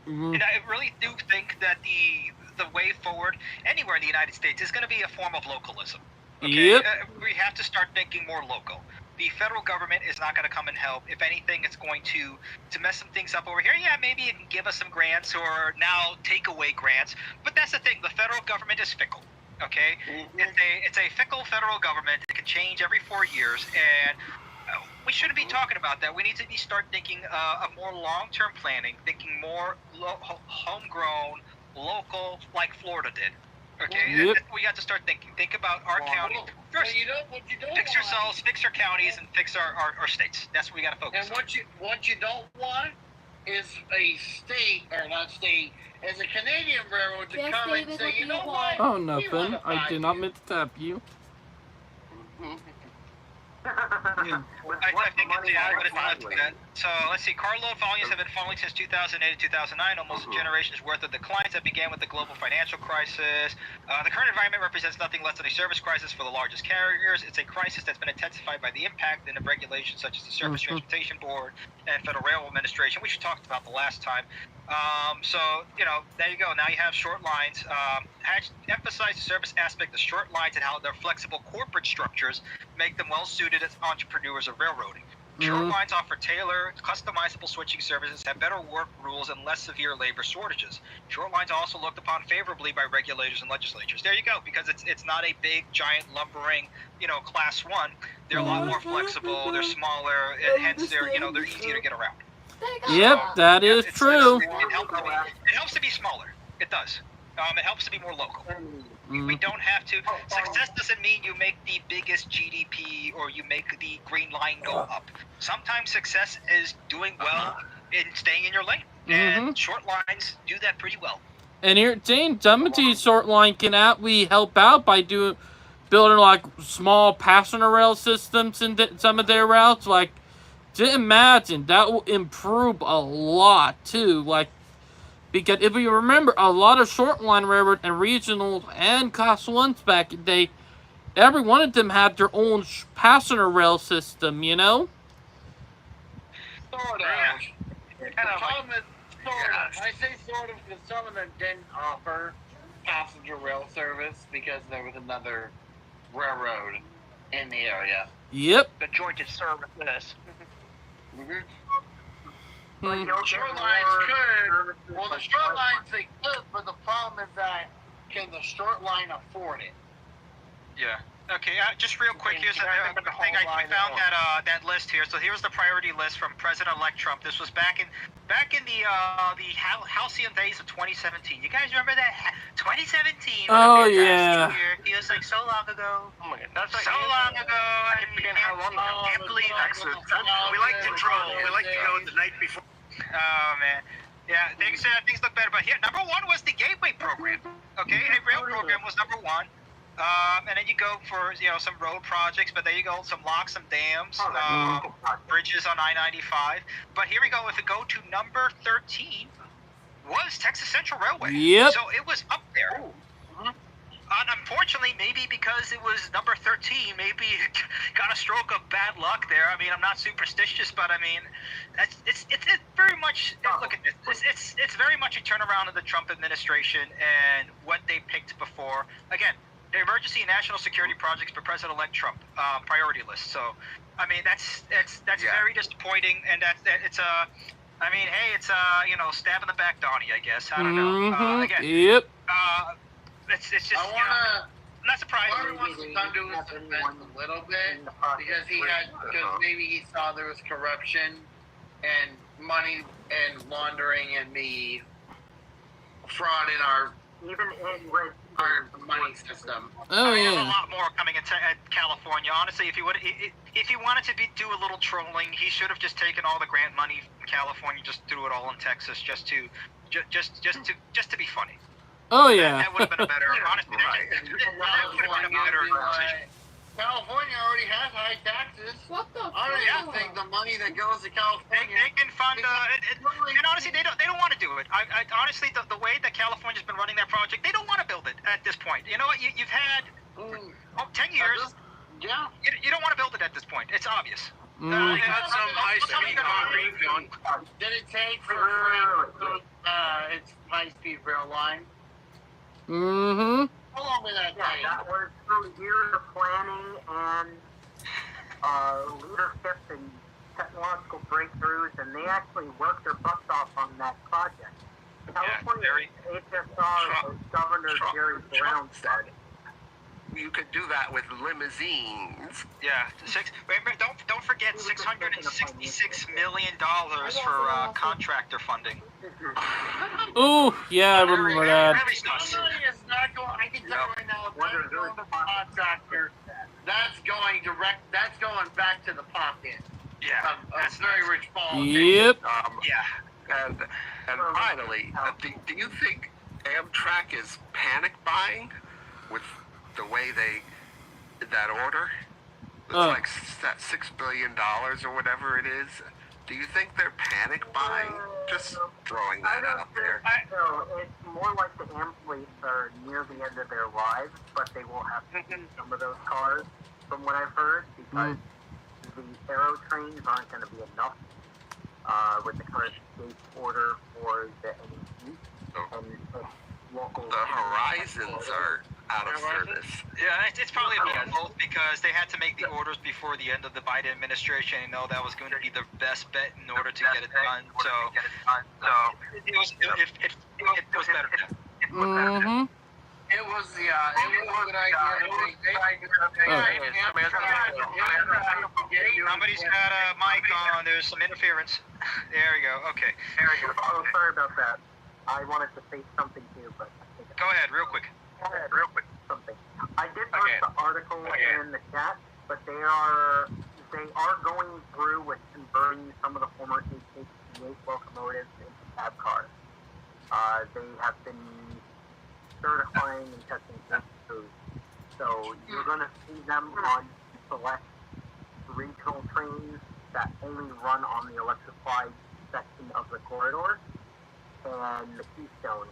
and I really do think that the way forward anywhere in the United States is going to be a form of localism. Okay? Yep. We have to start thinking more local. The federal government is not going to come and help. If anything, it's going to mess some things up over here. Yeah, maybe it can give us some grants or now take away grants. But that's the thing. The federal government is fickle. Okay? It's a fickle federal government. It can change every 4 years. And we shouldn't be talking about that. We need to start thinking of more long-term planning, thinking more homegrown, local, like Florida did. Okay, Yep. we got to start thinking. Think about our county. First, fix yourselves, fix our counties, and fix our states. That's what we got to focus And on. what you don't want is a state, or not state, as a Canadian railroad to Yes, come David, and say, what do you know you what? Oh, We nothing. wanna I buy did not you." mean to tap you. I think it's, yeah, but it's not that. So let's see. Carload volumes have been falling since 2008 to 2009, almost a generation's worth of declines that began with the global financial crisis. The current environment represents nothing less than a service crisis for the largest carriers. It's a crisis that's been intensified by the impact of regulations such as the Surface Transportation Board and Federal Railroad Administration, which we talked about the last time. So, there you go. Now you have short lines. Emphasize the service aspect of short lines and how their flexible corporate structures make them well suited as entrepreneurs of railroading. Short lines offer tailored, customizable switching services, have better work rules, and less severe labor shortages. Short lines are also looked upon favorably by regulators and legislatures. There you go, because it's not a big, giant, lumbering, Class 1. They're a lot more flexible. They're smaller, and hence they're easier to get around. Yep, that is true. It helps to be smaller. It does. It helps to be more local. We don't have to. Success doesn't mean you make the biggest GDP or you make the green line go up. Sometimes success is doing well and staying in your lane. And short lines do that pretty well. And here, Jane, Dimity's short line can we help out by building like small passenger rail systems in some of their routes. Like, just imagine that will improve a lot too. Like, because if you remember, a lot of short line railroad and regional and Class 1s back in the day, every one of them had their own passenger rail system, Sort of. Yeah. The problem is, sort of. I say sort of because some of them didn't offer passenger rail service because there was another railroad in the area. Yep. The Georgia service this. Short lines could. Well, the short lines they could, but the problem is that can the short line afford it? Yeah. Okay, just real quick, here's the thing. I found that list here. So here's the priority list from President-elect Trump. This was back in the halcyon days of 2017. You guys remember that? 2017. Oh yeah. Year. It was like so long ago. Oh my god, that's like So long ago. I forget how long ago. I can't believe it. We like to troll. We like to go the night before. Oh man. Yeah, things look better. But here, number 1 was the Gateway program. Okay, a rail program was number 1. And then you go for some road projects, but there you go, some locks, some dams, bridges on I-95. But here we go. If we go to number 13, was Texas Central Railway. Yep. So it was up there. Unfortunately, maybe because it was number 13, maybe it got a stroke of bad luck there. I mean, I'm not superstitious, but I mean, it's very much, look at this. It's very much a turnaround of the Trump administration and what they picked before. Again, the emergency and national security projects for President-elect Trump priority list. So, I mean, that's very disappointing, and it's stab in the back, Donnie. I guess I don't know. Again, Yep. it's just not surprised. Marvin wants to come to his defense a little bit because maybe he saw there was corruption and money and laundering and the fraud in our money system. Oh There's a yeah. lot more coming into California. Honestly, if he wanted to do a little trolling, he should have just taken all the grant money from California, just threw it all in Texas, just to be funny. Oh yeah. That would have been a better. Honestly, that would have been a better decision. California already has high taxes. What the I don't even think the money that goes to California. They can fund, and honestly, they don't want to do it. I honestly, the way that California's been running that project, they don't want to build it at this point. You know what? You've had 10 years. Yeah. You don't want to build it at this point. It's obvious. They had some high-speed concrete going. Did it take for its high-speed rail line? Mm-hmm. How long did that take? That was through years of planning and leadership and technological breakthroughs, and they actually worked their butts off on that project. California HSR Governor Jerry Brown said You could do that with limousines. Yeah, don't forget $666 million for contractor funding. Oh yeah, I remember that. Money is not going. I can tell you right now, if that's going to the contractor, that's going back to the pocket. Yeah, that's very rich politics. Yep. Yeah. And finally, do you think Amtrak is panic buying with the way that order? It's like that $6 billion or whatever it is. Do you think they're panic buying? Just throwing that out there. So it's more like the AM fleets are near the end of their lives, but they will have to use some of those cars, from what I've heard, because the Aero trains aren't going to be enough with the current state order for the NEC and local. The Horizons are out of service. Yeah, it's probably a bit of both because they had to make the orders before the end of the Biden administration. You know that was going to be the best bet in order to get it done. So it was better. Mm-hmm. It was a good idea. Somebody's got a mic on. There's some interference. There you go. Okay. Oh, sorry about that. I wanted to say something too, but go ahead, real quick. Something. I did post the article in the chat, but they are going through with converting some of the former AK-58 locomotives into cab cars. They have been certifying and testing through. So you're going to see them on select regional trains that only run on the electrified section of the corridor and the Keystone.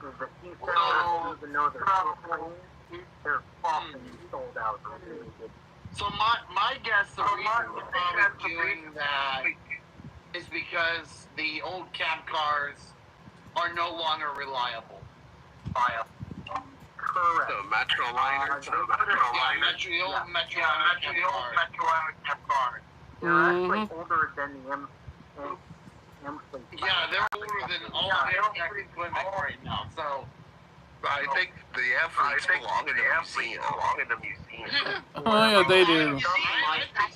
The Keystone, even though they're trains, they're often sold out. So my guess, the reason we're probably doing that is because the old cab cars are no longer reliable. Correct. The Metroliner. The old Metroliner cab cars. They're actually older than the M fleet. Yeah, they're older than all the equipment right now. So I think the athletes belong in the museum. Oh yeah, they do.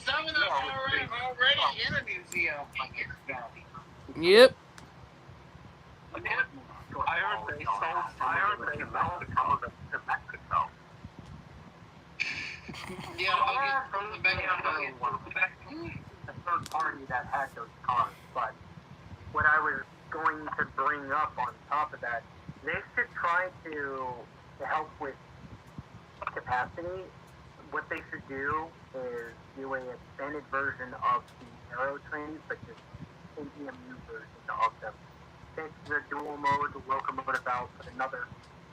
Some of them are already in a museum. Yep. I heard they sold to Mexico. Yeah, I'll get a third party that had those cars, but what I was going to bring up on top of that, they should try to help with capacity. What they should do is do an expanded version of the Aero trains, but just an EMU version of them. Take the dual mode locomotive out, put another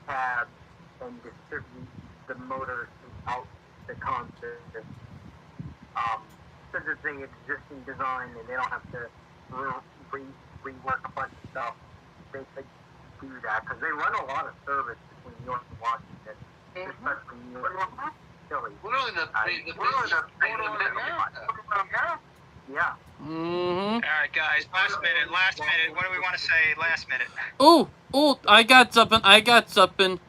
cab, and distribute the motors throughout the concert. Since it's an existing design and they don't have to rework a bunch of stuff, they could do that because they run a lot of service between New York and Washington, especially New York and Philly. Really, the business portal in America. Yeah. Mm-hmm. All right, guys. Last minute. What do we want to say? Last minute. Oh, I got something.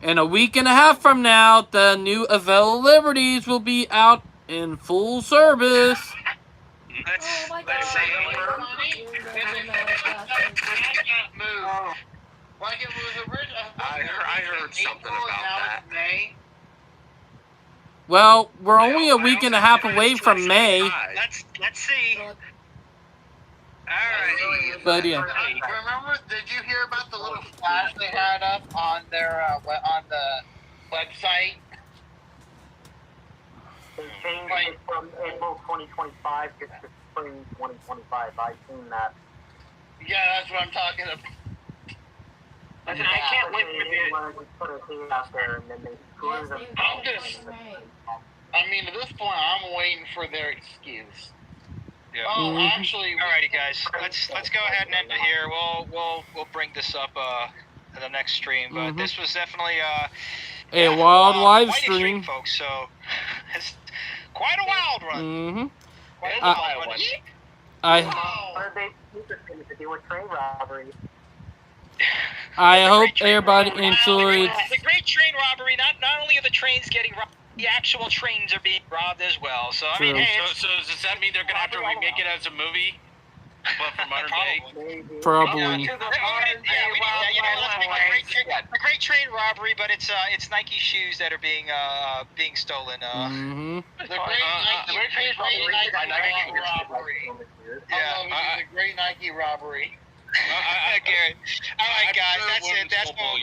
In a week and a half from now, the new Avella Liberties will be out in full service. Oh my god. Let's say move. Like it was original. I heard something about that. May. Well, we're only a week and a half away from May. Let's see. Alright. But yeah. Remember? Did you hear about the little flash they had up on their on the website? They changed it from April 2025 to spring 2025. I've seen that. Yeah, that's what I'm talking about. Listen, I can't wait for They just put a thing out there and then they screw them. I mean, at this point, I'm waiting for their excuse. Yeah. Oh, actually. Alrighty, guys. Let's go ahead and end it here. We'll bring this up in the next stream. But this was definitely A wild live quite stream. extreme, folks. So it's quite a wild run. Mm-hmm. Quite a wild one. What are they to do with train robbery? I hope everybody enjoyed. The great train robbery. Not only are the trains getting robbed, the actual trains are being robbed as well. So I mean, True. hey, So does that mean they're gonna have to remake it as a movie? But for modern day? Probably. the great train robbery, but it's Nike shoes that are being stolen. Mm-hmm. The great Nike robbery. Yeah, the great Nike robbery. Garrett. All right, guys, that's it. That's all.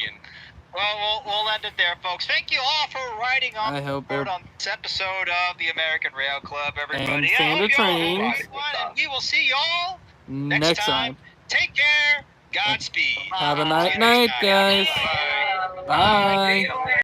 Well, we'll end it there, folks. Thank you all for riding on I hope board on this episode of the American Rail Club, everybody. And I Fan hope the you all have a Trains. great one, and we will see y'all Next time. Take care. Godspeed. Have a See night, you next time. guys. Bye.